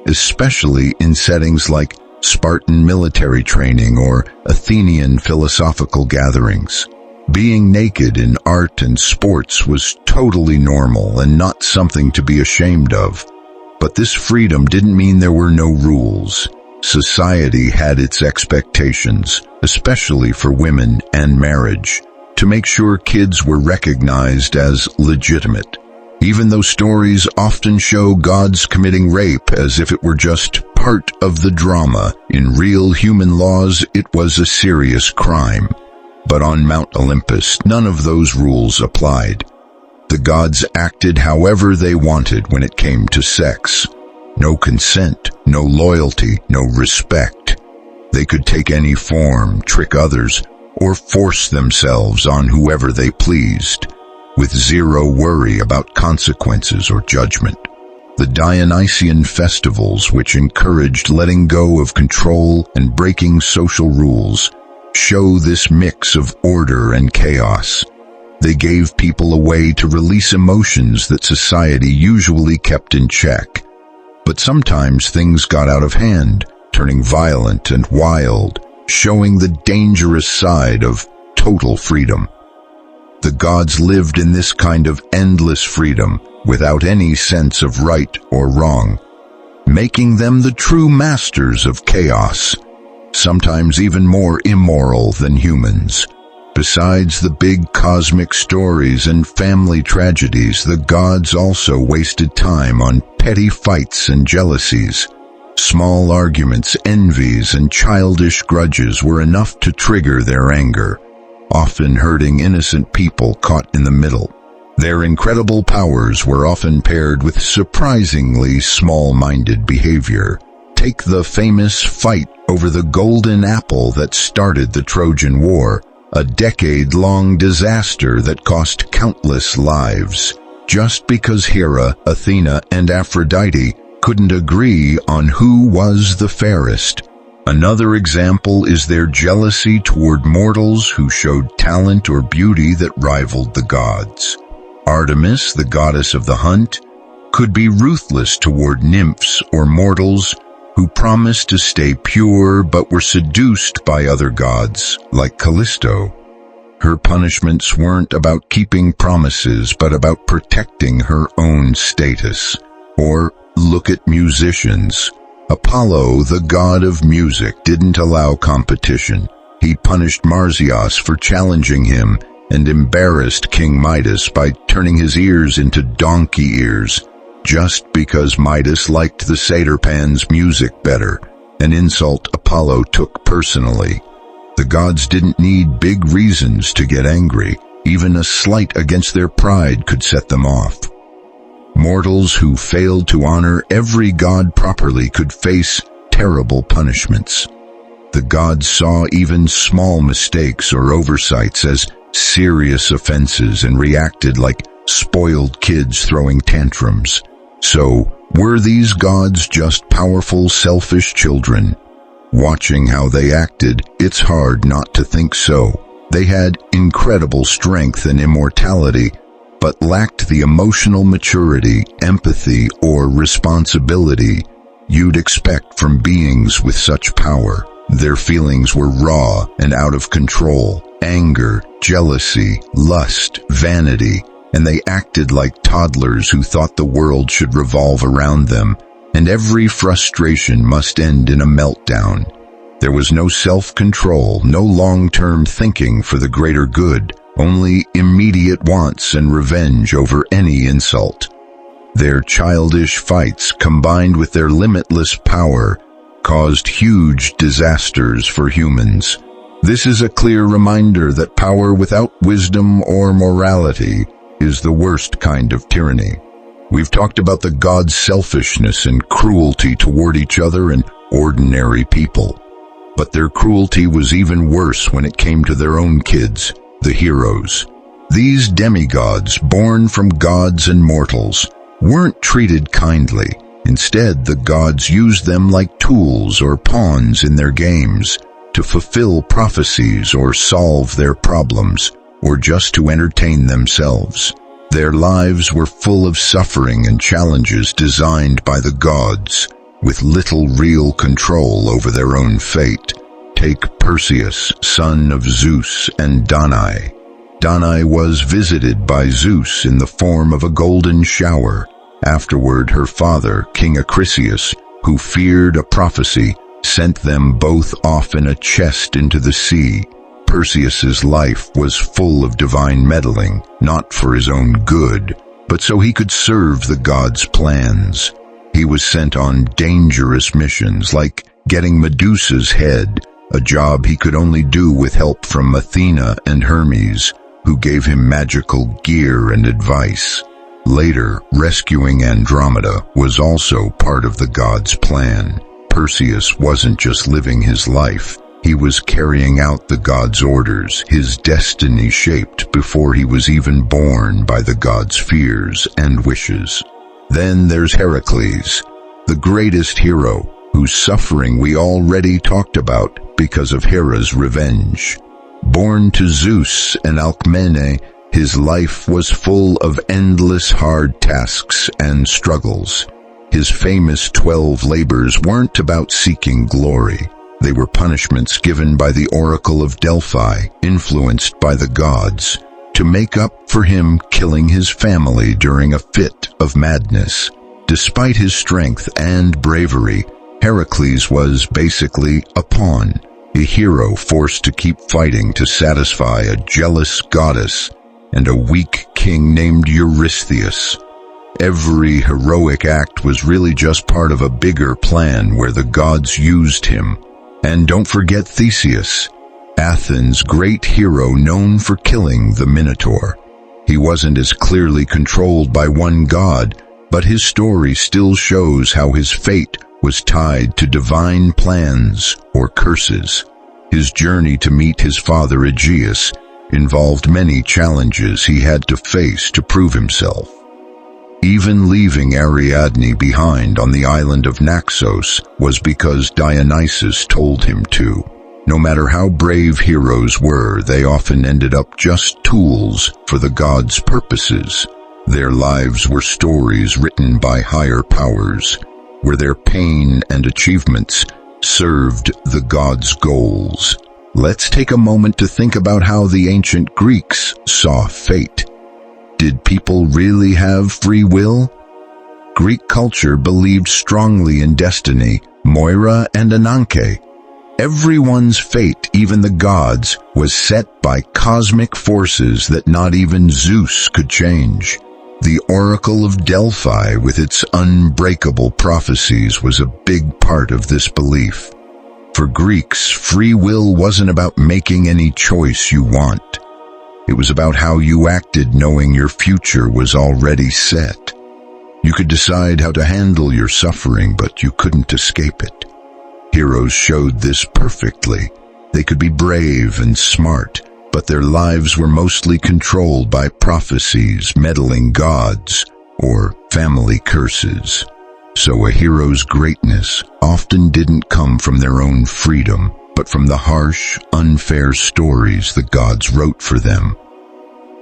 especially in settings like Spartan military training or Athenian philosophical gatherings. Being naked in art and sports was totally normal and not something to be ashamed of. But this freedom didn't mean there were no rules. Society had its expectations, especially for women and marriage, to make sure kids were recognized as legitimate. Even though stories often show gods committing rape as if it were just part of the drama, in real human laws it was a serious crime. But on Mount Olympus, none of those rules applied. The gods acted however they wanted when it came to sex. No consent, no loyalty, no respect. They could take any form, trick others, or force themselves on whoever they pleased, with zero worry about consequences or judgment. The Dionysian festivals, which encouraged letting go of control and breaking social rules, show this mix of order and chaos. They gave people a way to release emotions that society usually kept in check. But sometimes things got out of hand, turning violent and wild, showing the dangerous side of total freedom. The gods lived in this kind of endless freedom, without any sense of right or wrong, making them the true masters of chaos, sometimes even more immoral than humans. Besides the big cosmic stories and family tragedies, the gods also wasted time on petty fights and jealousies. Small arguments, envies, and childish grudges were enough to trigger their anger, often hurting innocent people caught in the middle. Their incredible powers were often paired with surprisingly small-minded behavior. Take the famous fight over the golden apple that started the Trojan War, a decade-long disaster that cost countless lives, just because Hera, Athena, and Aphrodite couldn't agree on who was the fairest. Another example is their jealousy toward mortals who showed talent or beauty that rivaled the gods. Artemis, the goddess of the hunt, could be ruthless toward nymphs or mortals who promised to stay pure but were seduced by other gods, like Callisto. Her punishments weren't about keeping promises, but about protecting her own status. Or look at musicians. Apollo, the god of music, didn't allow competition. He punished Marsyas for challenging him and embarrassed King Midas by turning his ears into donkey ears, just because Midas liked the satyr pan's music better, an insult Apollo took personally. The gods didn't need big reasons to get angry. Even a slight against their pride could set them off. Mortals who failed to honor every god properly could face terrible punishments. The gods saw even small mistakes or oversights as serious offenses and reacted like spoiled kids throwing tantrums. So, were these gods just powerful, selfish children? Watching how they acted, it's hard not to think so. They had incredible strength and immortality, but lacked the emotional maturity, empathy, or responsibility you'd expect from beings with such power. Their feelings were raw and out of control: anger, jealousy, lust, vanity, and they acted like toddlers who thought the world should revolve around them, and every frustration must end in a meltdown. There was no self-control, no long-term thinking for the greater good, only immediate wants and revenge over any insult. Their childish fights, combined with their limitless power, caused huge disasters for humans. This is a clear reminder that power without wisdom or morality is the worst kind of tyranny. We've talked about the gods' selfishness and cruelty toward each other and ordinary people. But their cruelty was even worse when it came to their own kids, the heroes. These demigods, born from gods and mortals, weren't treated kindly. Instead, the gods used them like tools or pawns in their games, to fulfill prophecies or solve their problems, or just to entertain themselves. Their lives were full of suffering and challenges designed by the gods, with little real control over their own fate. Take Perseus, son of Zeus and Danae. Danae was visited by Zeus in the form of a golden shower. Afterward, her father, King Acrisius, who feared a prophecy, sent them both off in a chest into the sea. Perseus's life was full of divine meddling, not for his own good, but so he could serve the gods' plans. He was sent on dangerous missions like getting Medusa's head, a job he could only do with help from Athena and Hermes, who gave him magical gear and advice. Later, rescuing Andromeda was also part of the gods' plan. Perseus wasn't just living his life, he was carrying out the gods' orders, his destiny shaped before he was even born by the gods' fears and wishes. Then there's Heracles, the greatest hero, whose suffering we already talked about because of Hera's revenge. Born to Zeus and Alcmene, his life was full of endless hard tasks and struggles. His famous 12 labors weren't about seeking glory. They were punishments given by the Oracle of Delphi, influenced by the gods, to make up for him killing his family during a fit of madness. Despite his strength and bravery, Heracles was basically a pawn, a hero forced to keep fighting to satisfy a jealous goddess and a weak king named Eurystheus. Every heroic act was really just part of a bigger plan where the gods used him. And don't forget Theseus, Athens' great hero known for killing the Minotaur. He wasn't as clearly controlled by one god, but his story still shows how his fate was tied to divine plans or curses. His journey to meet his father Aegeus involved many challenges he had to face to prove himself. Even leaving Ariadne behind on the island of Naxos was because Dionysus told him to. No matter how brave heroes were, they often ended up just tools for the gods' purposes. Their lives were stories written by higher powers, where their pain and achievements served the gods' goals. Let's take a moment to think about how the ancient Greeks saw fate. Did people really have free will? Greek culture believed strongly in destiny, Moira and Ananke. Everyone's fate, even the gods, was set by cosmic forces that not even Zeus could change. The Oracle of Delphi, with its unbreakable prophecies, was a big part of this belief. For Greeks, free will wasn't about making any choice you want. It was about how you acted knowing your future was already set. You could decide how to handle your suffering, but you couldn't escape it. Heroes showed this perfectly. They could be brave and smart, but their lives were mostly controlled by prophecies, meddling gods, or family curses. So a hero's greatness often didn't come from their own freedom, but from the harsh, unfair stories the gods wrote for them.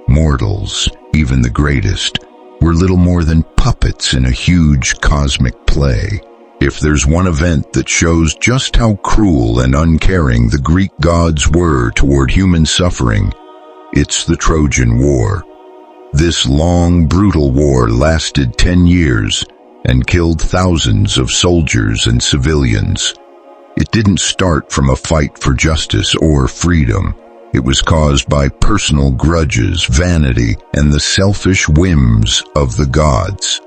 Mortals, even the greatest, were little more than puppets in a huge cosmic play. If there's one event that shows just how cruel and uncaring the Greek gods were toward human suffering, it's the Trojan War. This long, brutal war lasted 10 years and killed thousands of soldiers and civilians. It didn't start from a fight for justice or freedom. It was caused by personal grudges, vanity, and the selfish whims of the gods.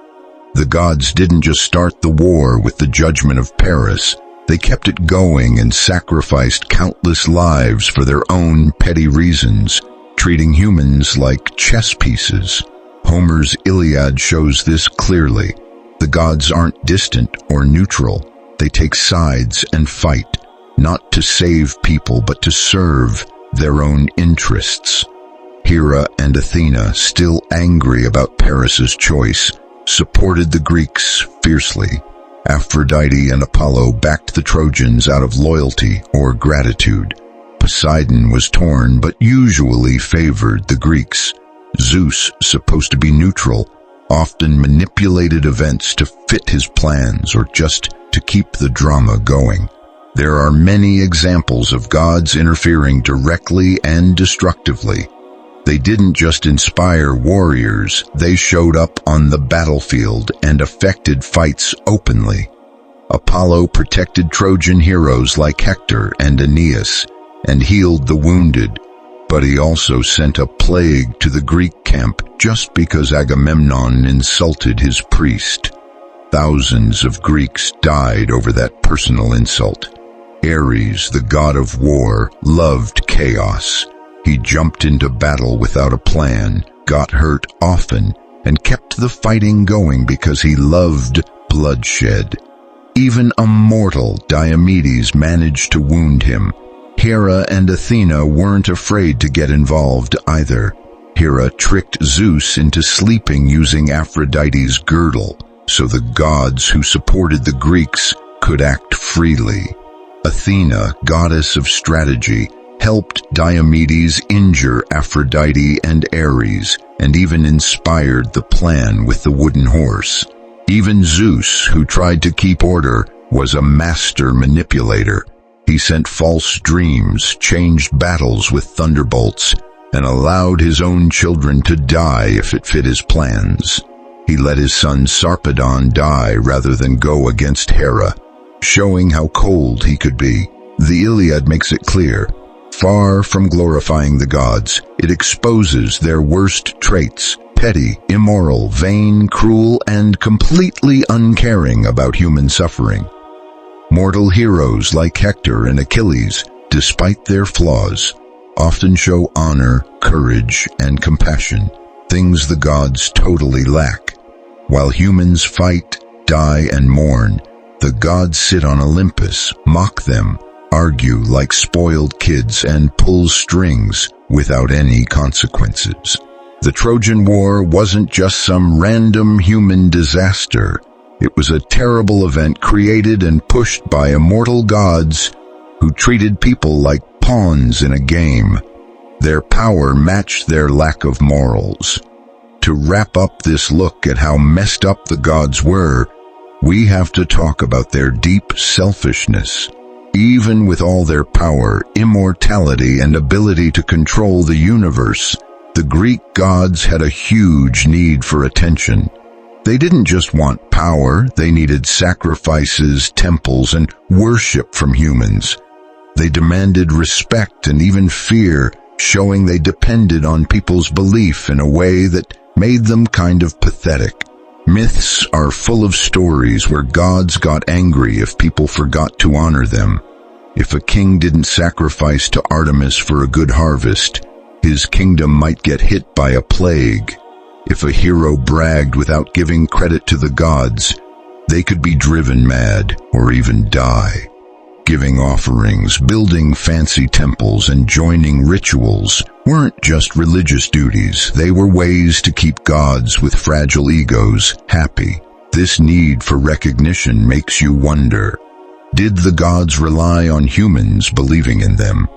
The gods didn't just start the war with the judgment of Paris. They kept it going and sacrificed countless lives for their own petty reasons, treating humans like chess pieces. Homer's Iliad shows this clearly. The gods aren't distant or neutral. They take sides and fight, not to save people but to serve their own interests. Hera and Athena, still angry about Paris's choice, supported the Greeks fiercely. Aphrodite and Apollo backed the Trojans out of loyalty or gratitude. Poseidon was torn but usually favored the Greeks. Zeus, supposed to be neutral, often manipulated events to fit his plans or just to keep the drama going. There are many examples of gods interfering directly and destructively. They didn't just inspire warriors, they showed up on the battlefield and affected fights openly. Apollo protected Trojan heroes like Hector and Aeneas and healed the wounded, But he also sent a plague to the Greek camp just because Agamemnon insulted his priest. Thousands of Greeks died over that personal insult. Ares, the god of war, loved chaos. He jumped into battle without a plan, got hurt often, and kept the fighting going because he loved bloodshed. Even a mortal, Diomedes, managed to wound him. Hera and Athena weren't afraid to get involved either. Hera tricked Zeus into sleeping using Aphrodite's girdle, so the gods who supported the Greeks could act freely. Athena, goddess of strategy, helped Diomedes injure Aphrodite and Ares, and even inspired the plan with the wooden horse. Even Zeus, who tried to keep order, was a master manipulator. He sent false dreams, changed battles with thunderbolts, and allowed his own children to die if it fit his plans. He let his son Sarpedon die rather than go against Hera, showing how cold he could be. The Iliad makes it clear. Far from glorifying the gods, it exposes their worst traits: petty, immoral, vain, cruel, and completely uncaring about human suffering. Mortal heroes like Hector and Achilles, despite their flaws, often show honor, courage, and compassion, things the gods totally lack. While humans fight, die, and mourn, the gods sit on Olympus, mock them, argue like spoiled kids, and pull strings without any consequences. The Trojan War wasn't just some random human disaster. It was a terrible event created and pushed by immortal gods who treated people like pawns in a game. Their power matched their lack of morals. To wrap up this look at how messed up the gods were, we have to talk about their deep selfishness. Even with all their power, immortality, and ability to control the universe, the Greek gods had a huge need for attention. They didn't just want power, they needed sacrifices, temples, and worship from humans. They demanded respect and even fear, showing they depended on people's belief in a way that made them kind of pathetic. Myths are full of stories where gods got angry if people forgot to honor them. If a king didn't sacrifice to Artemis for a good harvest, his kingdom might get hit by a plague. If a hero bragged without giving credit to the gods, they could be driven mad or even die. Giving offerings, building fancy temples, and joining rituals weren't just religious duties. They were ways to keep gods with fragile egos happy. This need for recognition makes you wonder, did the gods rely on humans believing in them?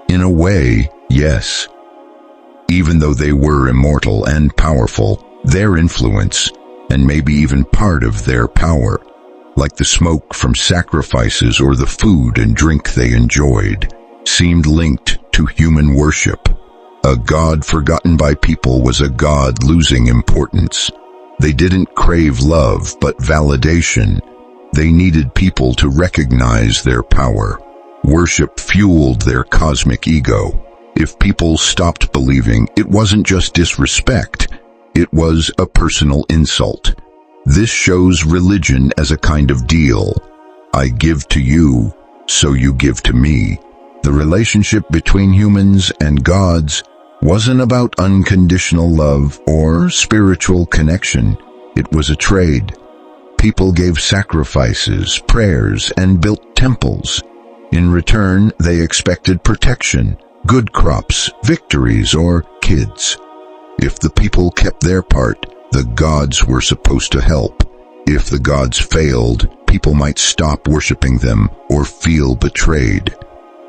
In a way, yes. Even though they were immortal and powerful, their influence, and maybe even part of their power, like the smoke from sacrifices or the food and drink they enjoyed, seemed linked to human worship. A god forgotten by people was a god losing importance. They didn't crave love, but validation. They needed people to recognize their power. Worship fueled their cosmic ego. If people stopped believing, it wasn't just disrespect, it was a personal insult. This shows religion as a kind of deal. I give to you, so you give to me. The relationship between humans and gods wasn't about unconditional love or spiritual connection. It was a trade. People gave sacrifices, prayers, and built temples. In return, they expected protection, good crops, victories, or kids. If the people kept their part, the gods were supposed to help. If the gods failed, people might stop worshiping them or feel betrayed.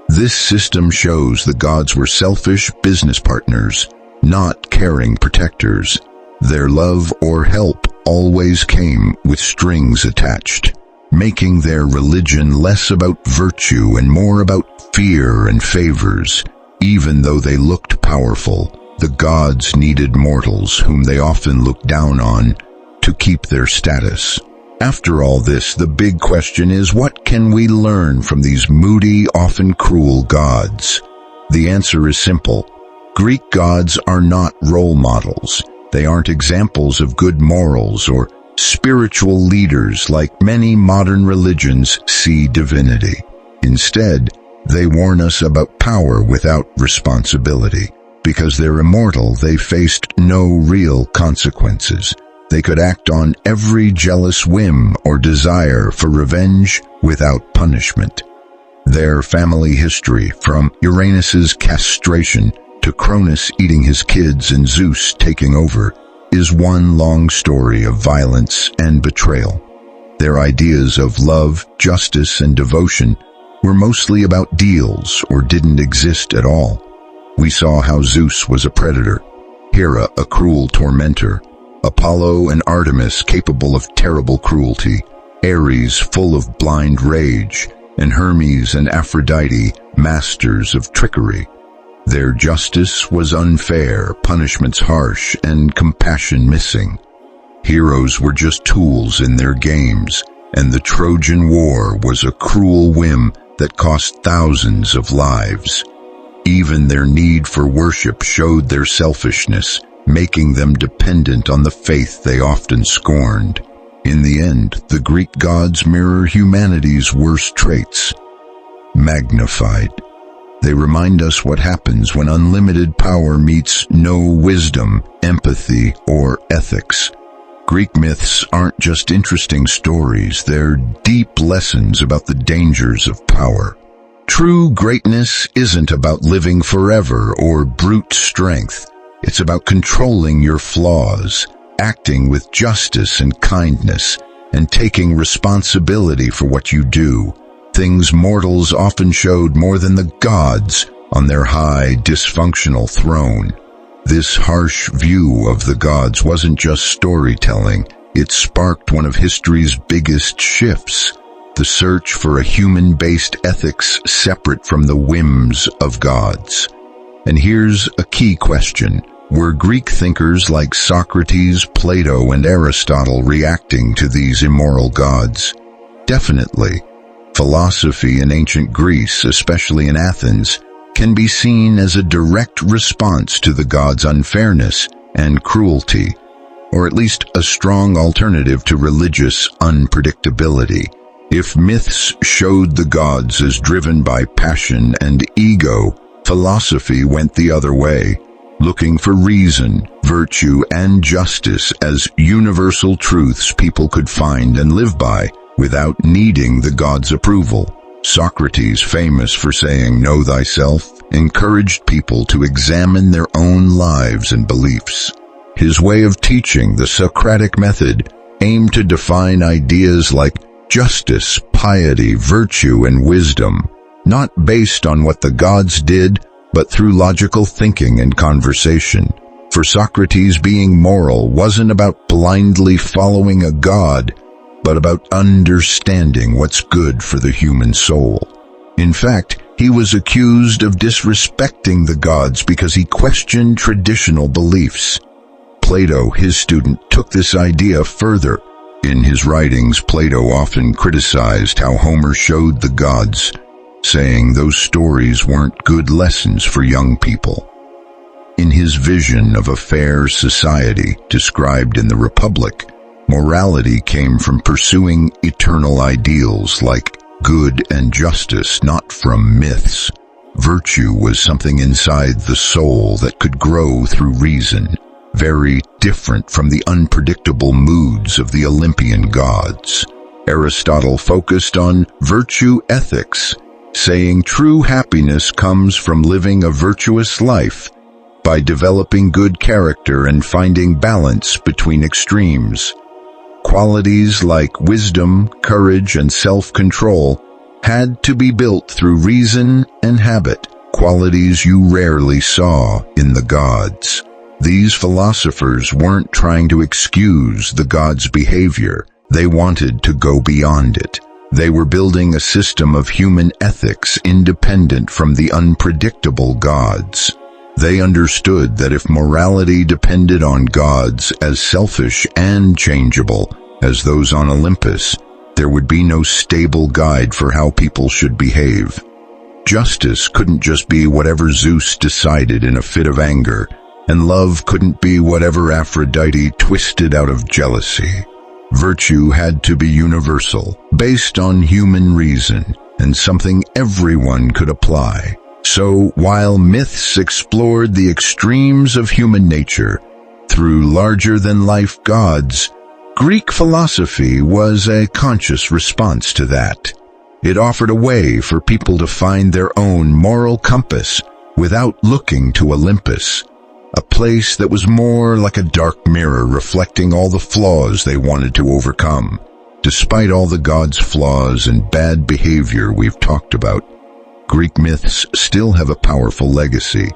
This system shows the gods were selfish business partners, not caring protectors. Their love or help always came with strings attached, making their religion less about virtue and more about fear and favors. Even though they looked powerful, the gods needed mortals whom they often looked down on to keep their status. After all this, the big question is, what can we learn from these moody, often cruel gods? The answer is simple. Greek gods are not role models. They aren't examples of good morals or spiritual leaders like many modern religions see divinity. Instead, they warn us about power without responsibility. Because they're immortal, they faced no real consequences. They could act on every jealous whim or desire for revenge without punishment. Their family history, from Uranus's castration to Cronus eating his kids and Zeus taking over, is one long story of violence and betrayal. Their ideas of love, justice, and devotion were mostly about deals or didn't exist at all. We saw how Zeus was a predator, Hera a cruel tormentor, Apollo and Artemis capable of terrible cruelty, Ares full of blind rage, and Hermes and Aphrodite masters of trickery. Their justice was unfair, punishments harsh, and compassion missing. Heroes were just tools in their games, and the Trojan War was a cruel whim that cost thousands of lives. Even their need for worship showed their selfishness, making them dependent on the faith they often scorned. In the end, the Greek gods mirror humanity's worst traits, magnified. They remind us what happens when unlimited power meets no wisdom, empathy, or ethics. Greek myths aren't just interesting stories, they're deep lessons about the dangers of power. True greatness isn't about living forever or brute strength. It's about controlling your flaws, acting with justice and kindness, and taking responsibility for what you do. Things mortals often showed more than the gods on their high, dysfunctional throne. This harsh view of the gods wasn't just storytelling, it sparked one of history's biggest shifts, the search for a human-based ethics separate from the whims of gods. And here's a key question. Were Greek thinkers like Socrates, Plato, and Aristotle reacting to these immoral gods? Definitely. Philosophy in ancient Greece, especially in Athens, can be seen as a direct response to the gods' unfairness and cruelty, or at least a strong alternative to religious unpredictability. If myths showed the gods as driven by passion and ego, philosophy went the other way, looking for reason, virtue, and justice as universal truths people could find and live by without needing the gods' approval. Socrates, famous for saying, "Know thyself," encouraged people to examine their own lives and beliefs. His way of teaching, the Socratic method, aimed to define ideas like justice, piety, virtue, and wisdom, not based on what the gods did, but through logical thinking and conversation. For Socrates, being moral wasn't about blindly following a god, but about understanding what's good for the human soul. In fact, he was accused of disrespecting the gods because he questioned traditional beliefs. Plato, his student, took this idea further. In his writings, Plato often criticized how Homer showed the gods, saying those stories weren't good lessons for young people. In his vision of a fair society, described in the Republic, morality came from pursuing eternal ideals like good and justice, not from myths. Virtue was something inside the soul that could grow through reason, very different from the unpredictable moods of the Olympian gods. Aristotle focused on virtue ethics, saying true happiness comes from living a virtuous life by developing good character and finding balance between extremes. Qualities like wisdom, courage, and self-control had to be built through reason and habit, qualities you rarely saw in the gods. These philosophers weren't trying to excuse the gods' behavior, they wanted to go beyond it. They were building a system of human ethics independent from the unpredictable gods. They understood that if morality depended on gods as selfish and changeable as those on Olympus, there would be no stable guide for how people should behave. Justice couldn't just be whatever Zeus decided in a fit of anger, and love couldn't be whatever Aphrodite twisted out of jealousy. Virtue had to be universal, based on human reason, and something everyone could apply. So, while myths explored the extremes of human nature through larger-than-life gods, Greek philosophy was a conscious response to that. It offered a way for people to find their own moral compass without looking to Olympus, a place that was more like a dark mirror reflecting all the flaws they wanted to overcome. Despite all the gods' flaws and bad behavior we've talked about, Greek myths still have a powerful legacy.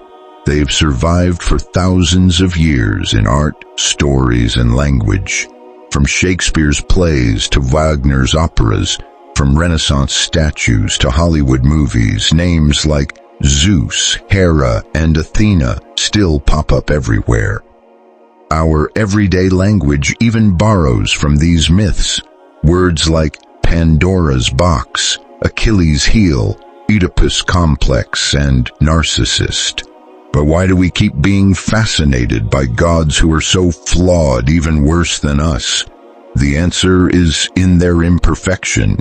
They've survived for thousands of years in art, stories, and language. From Shakespeare's plays to Wagner's operas, from Renaissance statues to Hollywood movies, names like Zeus, Hera, and Athena still pop up everywhere. Our everyday language even borrows from these myths. Words like Pandora's box, Achilles' heel, Oedipus complex, and narcissist. But why do we keep being fascinated by gods who are so flawed, even worse than us? The answer is in their imperfection.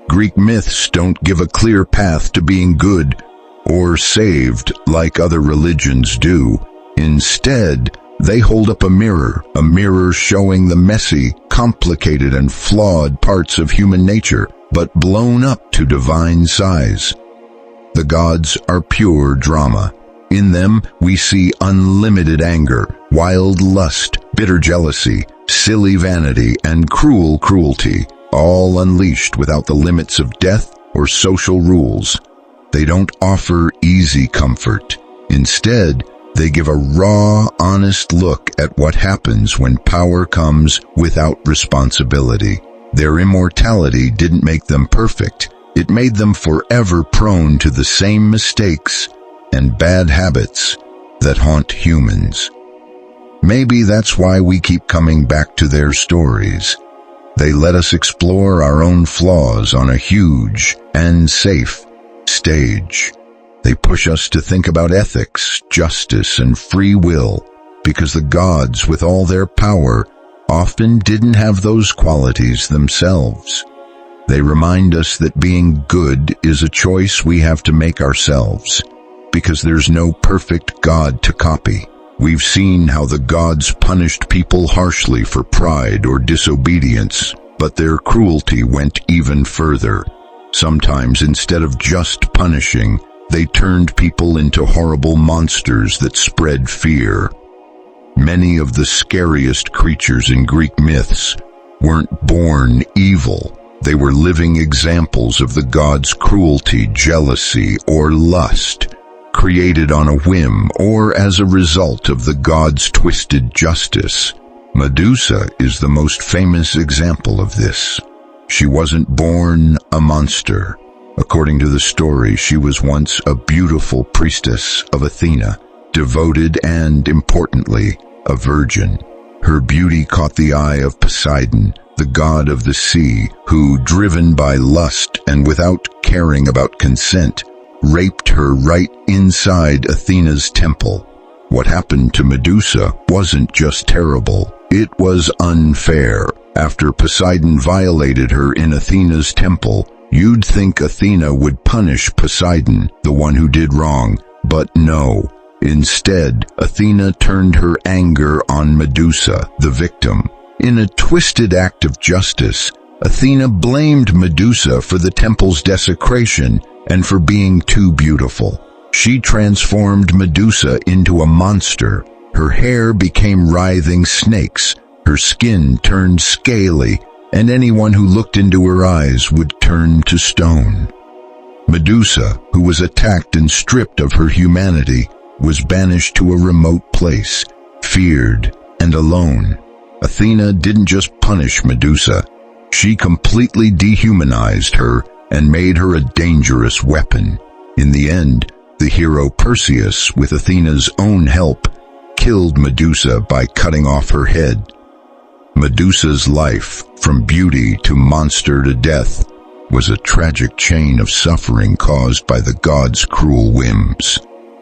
Greek myths don't give a clear path to being good or saved like other religions do. Instead, they hold up a mirror showing the messy, complicated, and flawed parts of human nature, but blown up to divine size. The gods are pure drama. In them, we see unlimited anger, wild lust, bitter jealousy, silly vanity, and cruel cruelty, all unleashed without the limits of death or social rules. They don't offer easy comfort. Instead, they give a raw, honest look at what happens when power comes without responsibility. Their immortality didn't make them perfect. It made them forever prone to the same mistakes and bad habits that haunt humans. Maybe that's why we keep coming back to their stories. They let us explore our own flaws on a huge and safe stage. They push us to think about ethics, justice, and free will, because the gods, with all their power, often didn't have those qualities themselves. They remind us that being good is a choice we have to make ourselves, because there's no perfect god to copy. We've seen how the gods punished people harshly for pride or disobedience, but their cruelty went even further. Sometimes, instead of just punishing, they turned people into horrible monsters that spread fear. Many of the scariest creatures in Greek myths weren't born evil. They were living examples of the gods' cruelty, jealousy, or lust, created on a whim or as a result of the gods' twisted justice. Medusa is the most famous example of this. She wasn't born a monster. According to the story, she was once a beautiful priestess of Athena, devoted and, importantly, a virgin. Her beauty caught the eye of Poseidon, the god of the sea, who, driven by lust and without caring about consent, raped her right inside Athena's temple. What happened to Medusa wasn't just terrible, it was unfair. After Poseidon violated her in Athena's temple, you'd think Athena would punish Poseidon, the one who did wrong, but no. Instead, Athena turned her anger on Medusa, the victim. In a twisted act of justice, Athena blamed Medusa for the temple's desecration and for being too beautiful. She transformed Medusa into a monster. Her hair became writhing snakes, her skin turned scaly, and anyone who looked into her eyes would turn to stone. Medusa, who was attacked and stripped of her humanity, was banished to a remote place, feared and alone. Athena didn't just punish Medusa, she completely dehumanized her and made her a dangerous weapon. In the end, the hero Perseus, with Athena's own help, killed Medusa by cutting off her head. Medusa's life, from beauty to monster to death, was a tragic chain of suffering caused by the gods' cruel whims.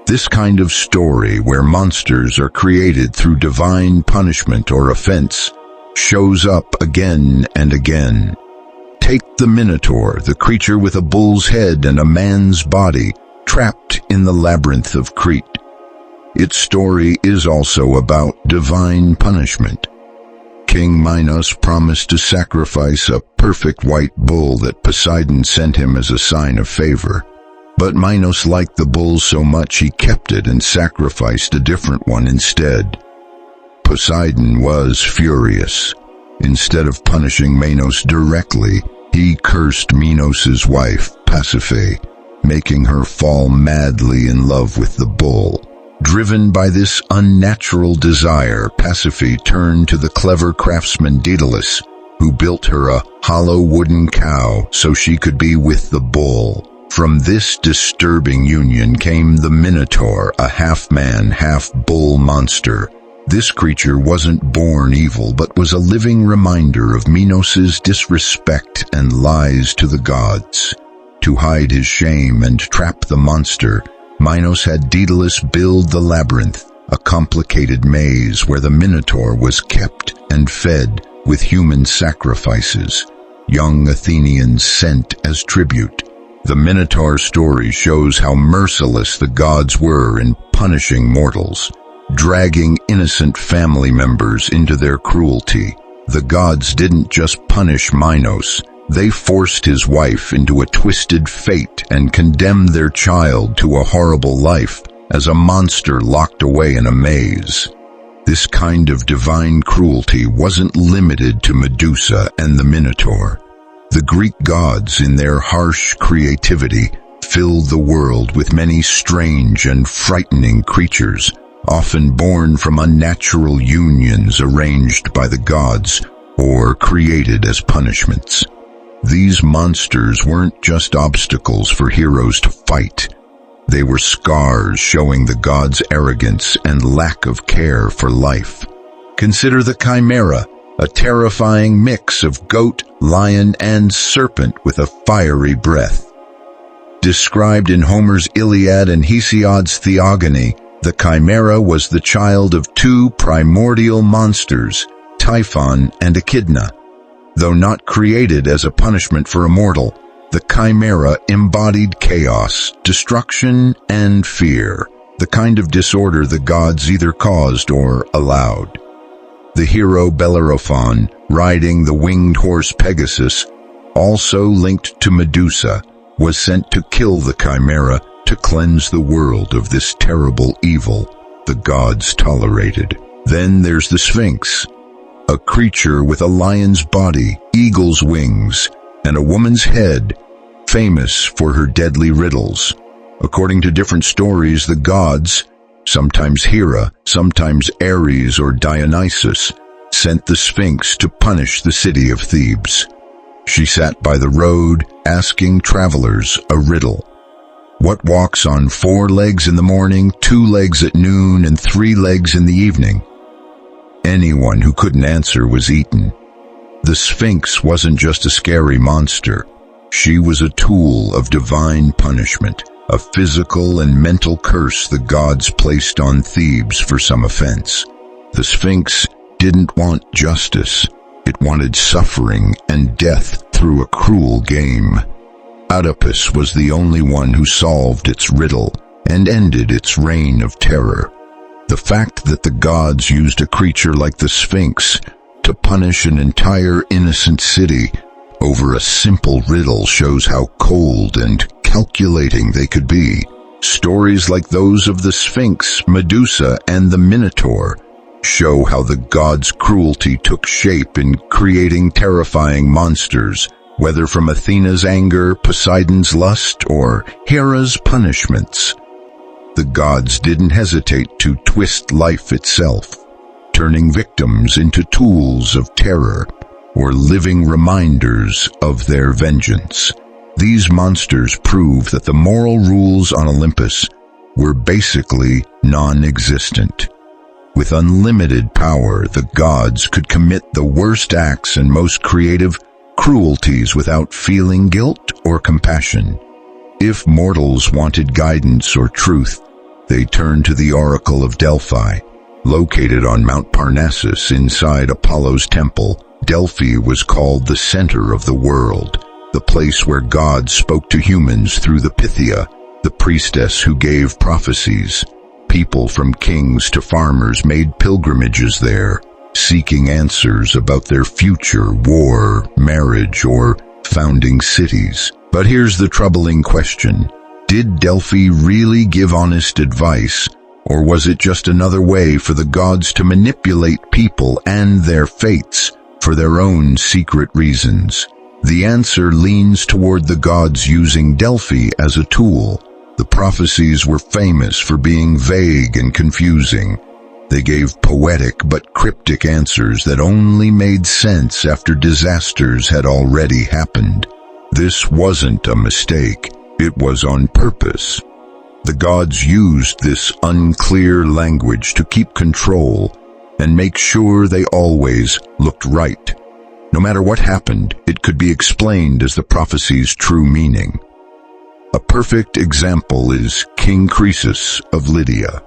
This kind of story, where monsters are created through divine punishment or offense, shows up again and again. Take the Minotaur, the creature with a bull's head and a man's body, trapped in the labyrinth of Crete. Its story is also about divine punishment. King Minos promised to sacrifice a perfect white bull that Poseidon sent him as a sign of favor. But Minos liked the bull so much he kept it and sacrificed a different one instead. Poseidon was furious. Instead of punishing Minos directly, he cursed Minos' wife, Pasiphae, making her fall madly in love with the bull. Driven by this unnatural desire, Pasiphae turned to the clever craftsman Daedalus, who built her a hollow wooden cow so she could be with the bull. From this disturbing union came the Minotaur, a half-man, half-bull monster. This creature wasn't born evil, but was a living reminder of Minos' disrespect and lies to the gods. To hide his shame and trap the monster, Minos had Daedalus build the labyrinth, a complicated maze where the Minotaur was kept and fed with human sacrifices, young Athenians sent as tribute. The Minotaur story shows how merciless the gods were in punishing mortals, dragging innocent family members into their cruelty. The gods didn't just punish Minos, they forced his wife into a twisted fate and condemned their child to a horrible life as a monster locked away in a maze. This kind of divine cruelty wasn't limited to Medusa and the Minotaur. The Greek gods, in their harsh creativity, filled the world with many strange and frightening creatures, often born from unnatural unions arranged by the gods or created as punishments. These monsters weren't just obstacles for heroes to fight. They were scars showing the gods' arrogance and lack of care for life. Consider the Chimera, a terrifying mix of goat, lion, and serpent with a fiery breath. Described in Homer's Iliad and Hesiod's Theogony, the Chimera was the child of two primordial monsters, Typhon and Echidna. Though not created as a punishment for a mortal, the Chimera embodied chaos, destruction, and fear, the kind of disorder the gods either caused or allowed. The hero Bellerophon, riding the winged horse Pegasus, also linked to Medusa, was sent to kill the Chimera to cleanse the world of this terrible evil the gods tolerated. Then there's the Sphinx, a creature with a lion's body, eagle's wings, and a woman's head, famous for her deadly riddles. According to different stories, the gods, sometimes Hera, sometimes Ares or Dionysus, sent the Sphinx to punish the city of Thebes. She sat by the road, asking travelers a riddle. What walks on 4 legs in the morning, 2 legs at noon, and 3 legs in the evening? Anyone who couldn't answer was eaten. The Sphinx wasn't just a scary monster. She was a tool of divine punishment, a physical and mental curse the gods placed on Thebes for some offense. The Sphinx didn't want justice. It wanted suffering and death through a cruel game. Oedipus was the only one who solved its riddle and ended its reign of terror. The fact that the gods used a creature like the Sphinx to punish an entire innocent city over a simple riddle shows how cold and calculating they could be. Stories like those of the Sphinx, Medusa, and the Minotaur show how the gods' cruelty took shape in creating terrifying monsters, whether from Athena's anger, Poseidon's lust, or Hera's punishments. The gods didn't hesitate to twist life itself, turning victims into tools of terror or living reminders of their vengeance. These monsters prove that the moral rules on Olympus were basically non-existent. With unlimited power, the gods could commit the worst acts and most creative, cruelties without feeling guilt or compassion. If mortals wanted guidance or truth, they turned to the Oracle of Delphi. Located on Mount Parnassus inside Apollo's temple, Delphi was called the center of the world, the place where God spoke to humans through the Pythia, the priestess who gave prophecies. People from kings to farmers made pilgrimages there, seeking answers about their future, war, marriage, or founding cities. But here's the troubling question. Did Delphi really give honest advice, or was it just another way for the gods to manipulate people and their fates for their own secret reasons? The answer leans toward the gods using Delphi as a tool. The prophecies were famous for being vague and confusing. They gave poetic but cryptic answers that only made sense after disasters had already happened. This wasn't a mistake. It was on purpose. The gods used this unclear language to keep control and make sure they always looked right. No matter what happened, it could be explained as the prophecy's true meaning. A perfect example is King Croesus of Lydia.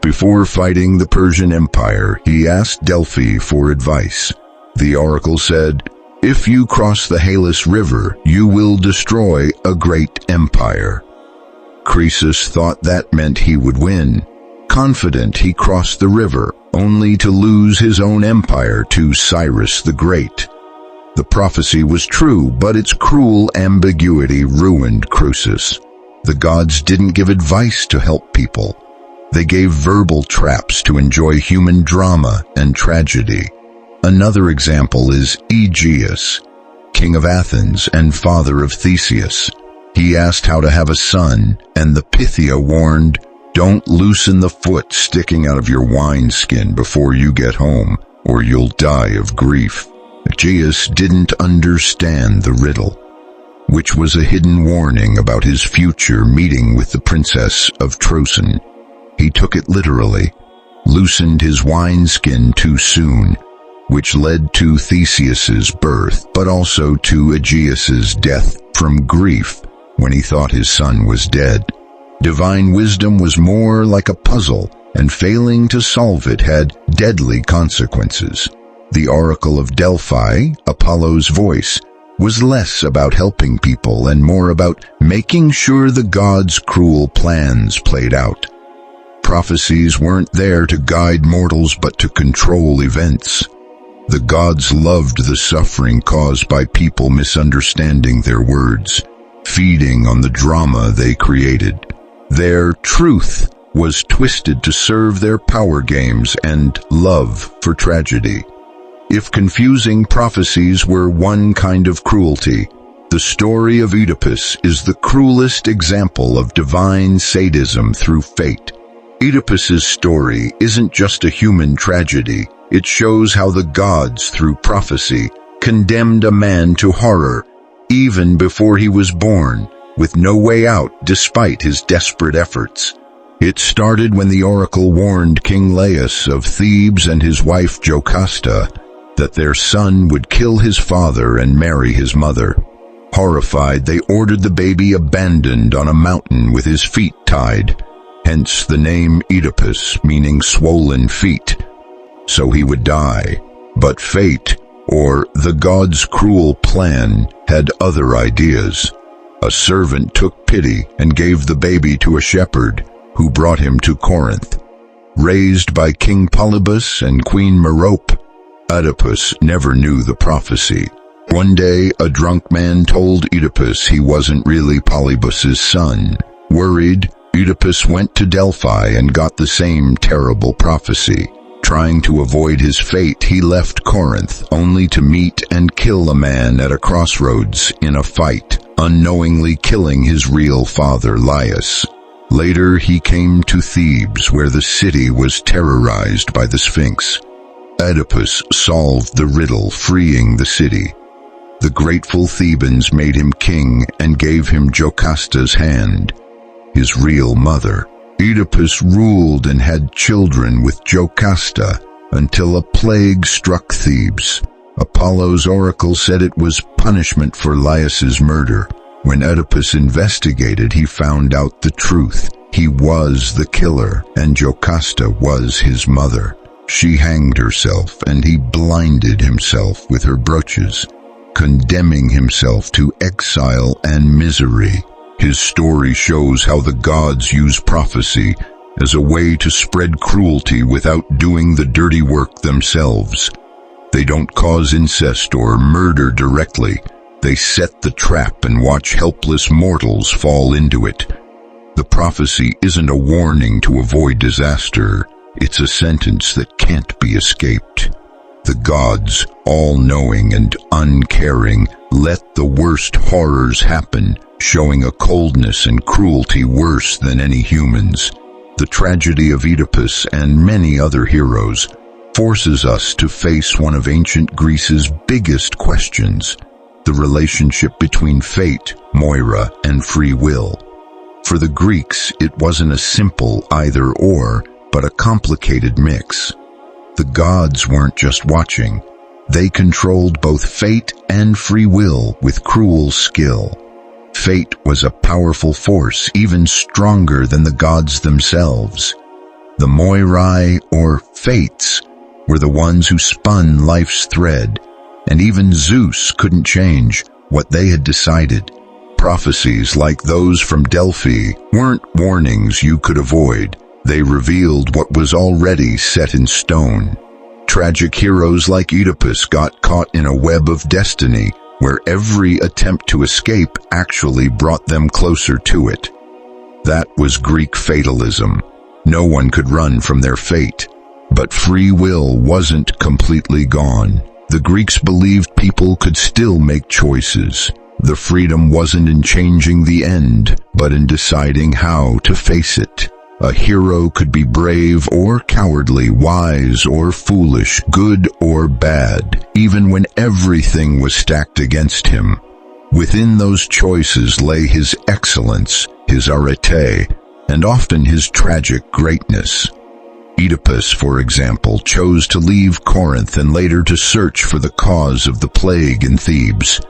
Before fighting the Persian Empire, he asked Delphi for advice. The oracle said, "If you cross the Halys River, you will destroy a great empire." Croesus thought that meant he would win. Confident, he crossed the river, only to lose his own empire to Cyrus the Great. The prophecy was true, but its cruel ambiguity ruined Croesus. The gods didn't give advice to help people. They gave verbal traps to enjoy human drama and tragedy. Another example is Aegeus, king of Athens and father of Theseus. He asked how to have a son, and the Pythia warned, "Don't loosen the foot sticking out of your wineskin before you get home, or you'll die of grief." Aegeus didn't understand the riddle, which was a hidden warning about his future meeting with the princess of Troezen. He took it literally, loosened his wineskin too soon, which led to Theseus's birth, but also to Aegeus's death from grief when he thought his son was dead. Divine wisdom was more like a puzzle, and failing to solve it had deadly consequences. The Oracle of Delphi, Apollo's voice, was less about helping people and more about making sure the gods' cruel plans played out. Prophecies weren't there to guide mortals but to control events. The gods loved the suffering caused by people misunderstanding their words, feeding on the drama they created. Their truth was twisted to serve their power games and love for tragedy. If confusing prophecies were one kind of cruelty, the story of Oedipus is the cruelest example of divine sadism through fate. Oedipus's story isn't just a human tragedy. It shows how the gods, through prophecy, condemned a man to horror, even before he was born, with no way out despite his desperate efforts. It started when the oracle warned King Laius of Thebes and his wife Jocasta that their son would kill his father and marry his mother. Horrified, they ordered the baby abandoned on a mountain with his feet tied, hence the name Oedipus, meaning swollen feet. So he would die. But fate, or the gods' cruel plan, had other ideas. A servant took pity and gave the baby to a shepherd, who brought him to Corinth. Raised by King Polybus and Queen Merope, Oedipus never knew the prophecy. One day, a drunk man told Oedipus he wasn't really Polybus's son. Worried, Oedipus went to Delphi and got the same terrible prophecy. Trying to avoid his fate, he left Corinth, only to meet and kill a man at a crossroads in a fight, unknowingly killing his real father Laius. Later, he came to Thebes, where the city was terrorized by the Sphinx. Oedipus solved the riddle, freeing the city. The grateful Thebans made him king and gave him Jocasta's hand, his real mother. Oedipus ruled and had children with Jocasta until a plague struck Thebes. Apollo's oracle said it was punishment for Laius's murder. When Oedipus investigated, he found out the truth. He was the killer, and Jocasta was his mother. She hanged herself, and he blinded himself with her brooches, condemning himself to exile and misery. His story shows how the gods use prophecy as a way to spread cruelty without doing the dirty work themselves. They don't cause incest or murder directly. They set the trap and watch helpless mortals fall into it. The prophecy isn't a warning to avoid disaster. It's a sentence that can't be escaped. The gods, all-knowing and uncaring, let the worst horrors happen, showing a coldness and cruelty worse than any humans. The tragedy of Oedipus and many other heroes forces us to face one of ancient Greece's biggest questions: the relationship between fate, Moira, and free will. For the Greeks, it wasn't a simple either-or, but a complicated mix. The gods weren't just watching. They controlled both fate and free will with cruel skill. Fate was a powerful force, even stronger than the gods themselves. The Moirai, or fates, were the ones who spun life's thread, and even Zeus couldn't change what they had decided. Prophecies like those from Delphi weren't warnings you could avoid. They revealed what was already set in stone. Tragic heroes like Oedipus got caught in a web of destiny, where every attempt to escape actually brought them closer to it. That was Greek fatalism. No one could run from their fate. But free will wasn't completely gone. The Greeks believed people could still make choices. The freedom wasn't in changing the end, but in deciding how to face it. A hero could be brave or cowardly, wise or foolish, good or bad, even when everything was stacked against him. Within those choices lay his excellence, his arete, and often his tragic greatness. Oedipus, for example, chose to leave Corinth and later to search for the cause of the plague in Thebes.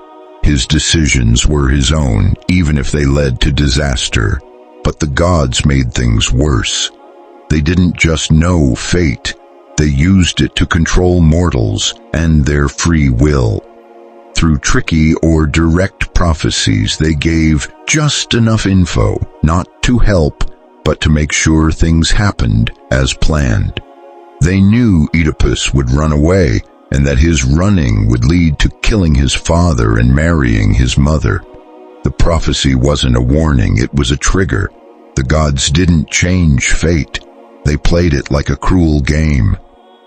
His decisions were his own, even if they led to disaster. But the gods made things worse. They didn't just know fate. They used it to control mortals and their free will. Through tricky or direct prophecies, they gave just enough info, not to help, but to make sure things happened as planned. They knew Oedipus would run away, and that his running would lead to killing his father and marrying his mother. The prophecy wasn't a warning, it was a trigger. The gods didn't change fate. They played it like a cruel game.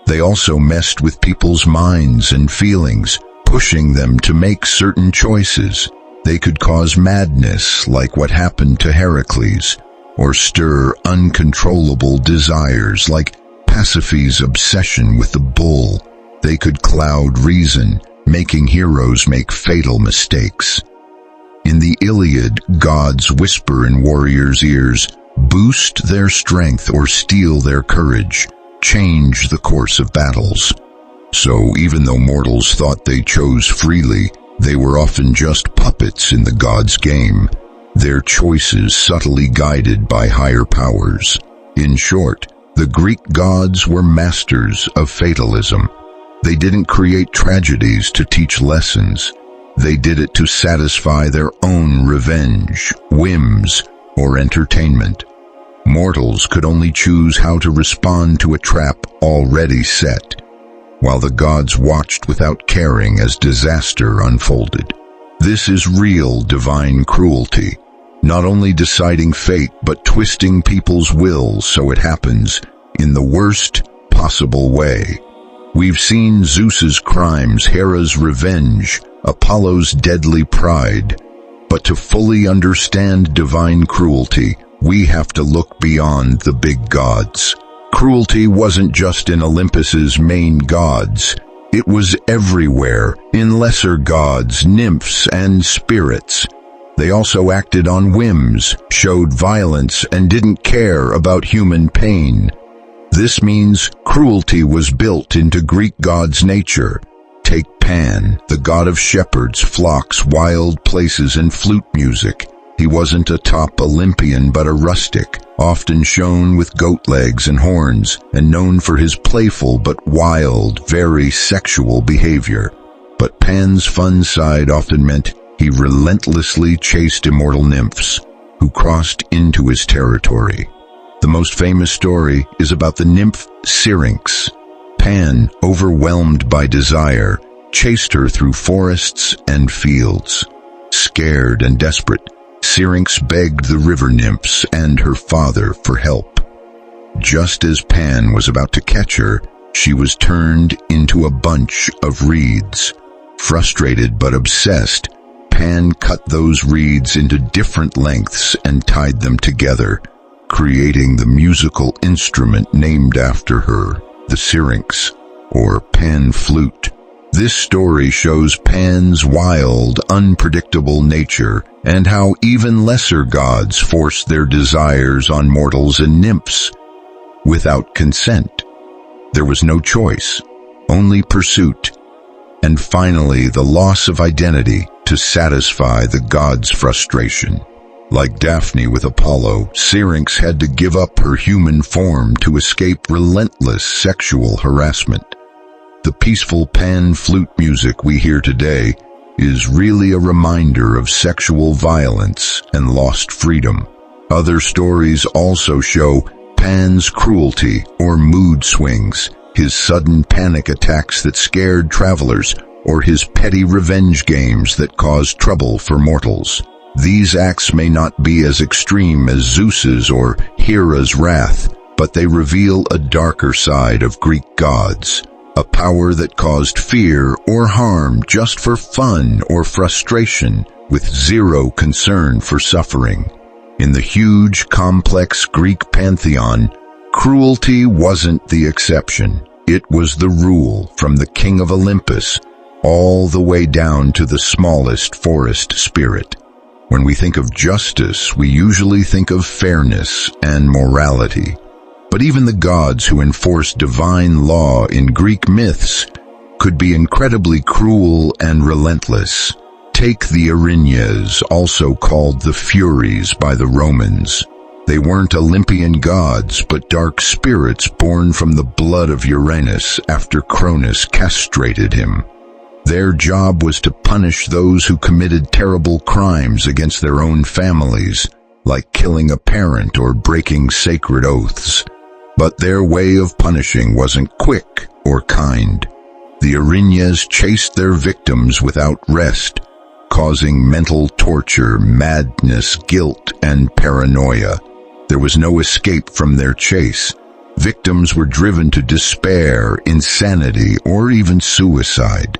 They also messed with people's minds and feelings, pushing them to make certain choices. They could cause madness, like what happened to Heracles, or stir uncontrollable desires, like Pasiphae's obsession with the bull. They could cloud reason, making heroes make fatal mistakes. In the Iliad, gods whisper in warriors' ears, boost their strength or steal their courage, change the course of battles. So even though mortals thought they chose freely, they were often just puppets in the gods' game, their choices subtly guided by higher powers. In short, the Greek gods were masters of fatalism. They didn't create tragedies to teach lessons. They did it to satisfy their own revenge, whims, or entertainment. Mortals could only choose how to respond to a trap already set, while the gods watched without caring as disaster unfolded. This is real divine cruelty, not only deciding fate but twisting people's will so it happens in the worst possible way. We've seen Zeus's crimes, Hera's revenge, Apollo's deadly pride. But to fully understand divine cruelty, we have to look beyond the big gods. Cruelty wasn't just in Olympus's main gods. It was everywhere, in lesser gods, nymphs, and spirits. They also acted on whims, showed violence, and didn't care about human pain. This means cruelty was built into Greek gods' nature. Take Pan, the god of shepherds, flocks, wild places, and flute music. He wasn't a top Olympian but a rustic, often shown with goat legs and horns, and known for his playful but wild, very sexual behavior. But Pan's fun side often meant he relentlessly chased immortal nymphs who crossed into his territory. The most famous story is about the nymph Syrinx. Pan, overwhelmed by desire, chased her through forests and fields. Scared and desperate, Syrinx begged the river nymphs and her father for help. Just as Pan was about to catch her, she was turned into a bunch of reeds. Frustrated but obsessed, Pan cut those reeds into different lengths and tied them together, creating the musical instrument named after her, the syrinx, or pan flute. This story shows Pan's wild, unpredictable nature and how even lesser gods force their desires on mortals and nymphs without consent. There was no choice, only pursuit, and finally the loss of identity to satisfy the god's frustration. Like Daphne with Apollo, Syrinx had to give up her human form to escape relentless sexual harassment. The peaceful pan flute music we hear today is really a reminder of sexual violence and lost freedom. Other stories also show Pan's cruelty or mood swings, his sudden panic attacks that scared travelers, or his petty revenge games that caused trouble for mortals. These acts may not be as extreme as Zeus's or Hera's wrath, but they reveal a darker side of Greek gods, a power that caused fear or harm just for fun or frustration, with zero concern for suffering. In the huge, complex Greek pantheon, cruelty wasn't the exception. It was the rule, from the king of Olympus all the way down to the smallest forest spirit. When we think of justice, we usually think of fairness and morality. But even the gods who enforced divine law in Greek myths could be incredibly cruel and relentless. Take the Erinyes, also called the Furies by the Romans. They weren't Olympian gods, but dark spirits born from the blood of Uranus after Cronus castrated him. Their job was to punish those who committed terrible crimes against their own families, like killing a parent or breaking sacred oaths. But their way of punishing wasn't quick or kind. The Erinyes chased their victims without rest, causing mental torture, madness, guilt, and paranoia. There was no escape from their chase. Victims were driven to despair, insanity, or even suicide.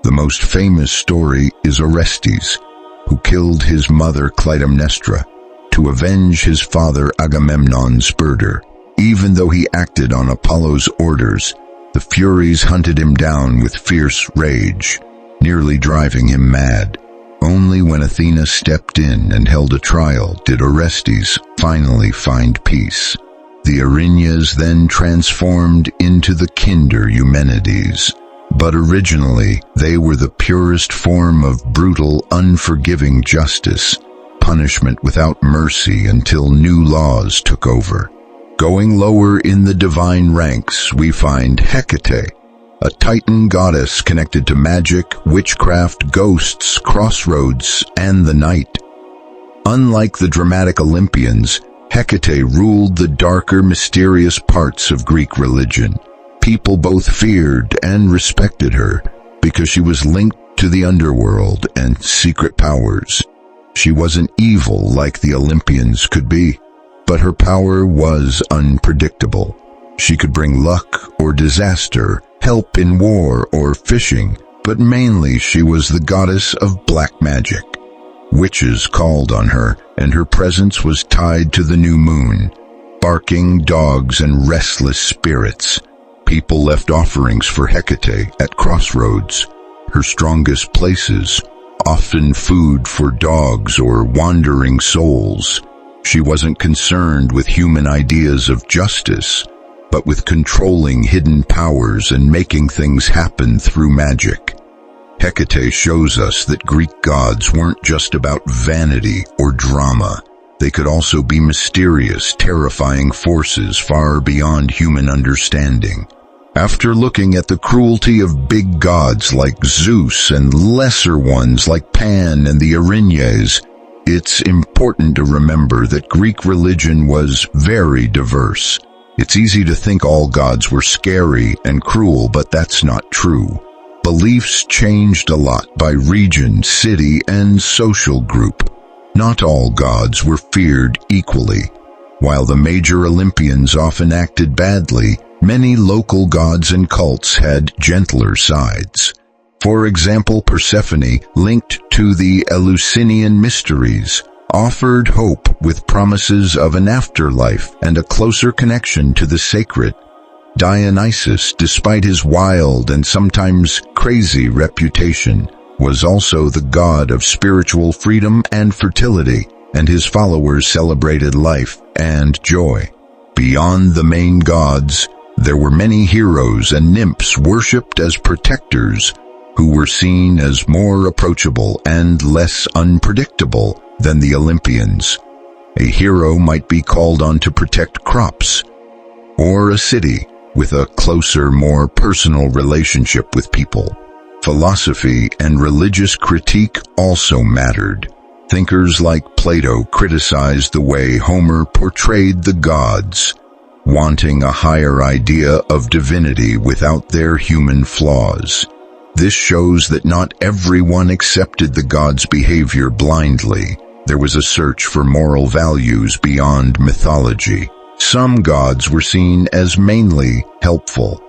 The most famous story is Orestes, who killed his mother Clytemnestra to avenge his father Agamemnon's murder. Even though he acted on Apollo's orders, the Furies hunted him down with fierce rage, nearly driving him mad. Only when Athena stepped in and held a trial did Orestes finally find peace. The Erinyes then transformed into the Kinder Eumenides. But originally, they were the purest form of brutal, unforgiving justice, punishment without mercy until new laws took over. Going lower in the divine ranks, we find Hecate, a Titan goddess connected to magic, witchcraft, ghosts, crossroads, and the night. Unlike the dramatic Olympians, Hecate ruled the darker, mysterious parts of Greek religion. People both feared and respected her because she was linked to the underworld and secret powers. She wasn't evil like the Olympians could be, but her power was unpredictable. She could bring luck or disaster, help in war or fishing, but mainly she was the goddess of black magic. Witches called on her, and her presence was tied to the new moon. Barking dogs and restless spirits. People left offerings for Hecate at crossroads, her strongest places, often food for dogs or wandering souls. She wasn't concerned with human ideas of justice, but with controlling hidden powers and making things happen through magic. Hecate shows us that Greek gods weren't just about vanity or drama. They could also be mysterious, terrifying forces far beyond human understanding. After looking at the cruelty of big gods like Zeus and lesser ones like Pan and the Erinyes, it's important to remember that Greek religion was very diverse. It's easy to think all gods were scary and cruel, but that's not true. Beliefs changed a lot by region, city, and social group. Not all gods were feared equally. While the major Olympians often acted badly, many local gods and cults had gentler sides. For example, Persephone, linked to the Eleusinian mysteries, offered hope with promises of an afterlife and a closer connection to the sacred. Dionysus, despite his wild and sometimes crazy reputation, was also the god of spiritual freedom and fertility, and his followers celebrated life and joy. Beyond the main gods, there were many heroes and nymphs worshipped as protectors who were seen as more approachable and less unpredictable than the Olympians. A hero might be called on to protect crops, or a city with a closer, more personal relationship with people. Philosophy and religious critique also mattered. Thinkers like Plato criticized the way Homer portrayed the gods, wanting a higher idea of divinity without their human flaws. This shows that not everyone accepted the gods' behavior blindly. There was a search for moral values beyond mythology. Some gods were seen as mainly helpful.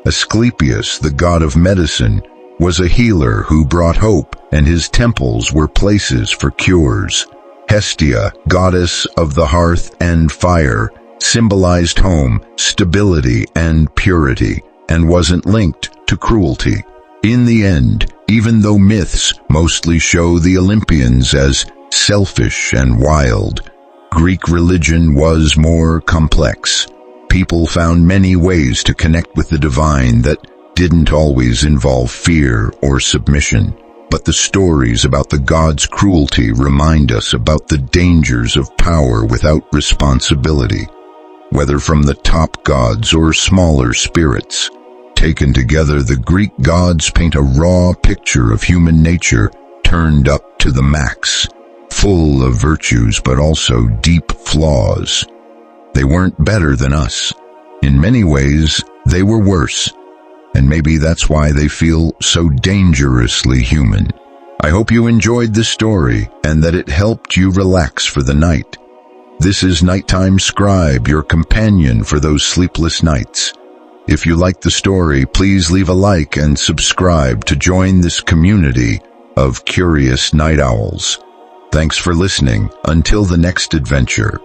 Asclepius, the god of medicine, was a healer who brought hope, and his temples were places for cures. Hestia, goddess of the hearth and fire, symbolized home, stability, and purity, and wasn't linked to cruelty. In the end, even though myths mostly show the Olympians as selfish and wild, Greek religion was more complex. People found many ways to connect with the divine that didn't always involve fear or submission. But the stories about the gods' cruelty remind us about the dangers of power without responsibility, whether from the top gods or smaller spirits. Taken together, the Greek gods paint a raw picture of human nature turned up to the max, full of virtues but also deep flaws. They weren't better than us. In many ways, they were worse, and maybe that's why they feel so dangerously human. I hope you enjoyed this story and that it helped you relax for the night. This is Nighttime Scribe, your companion for those sleepless nights. If you liked the story, please leave a like and subscribe to join this community of curious night owls. Thanks for listening. Until the next adventure.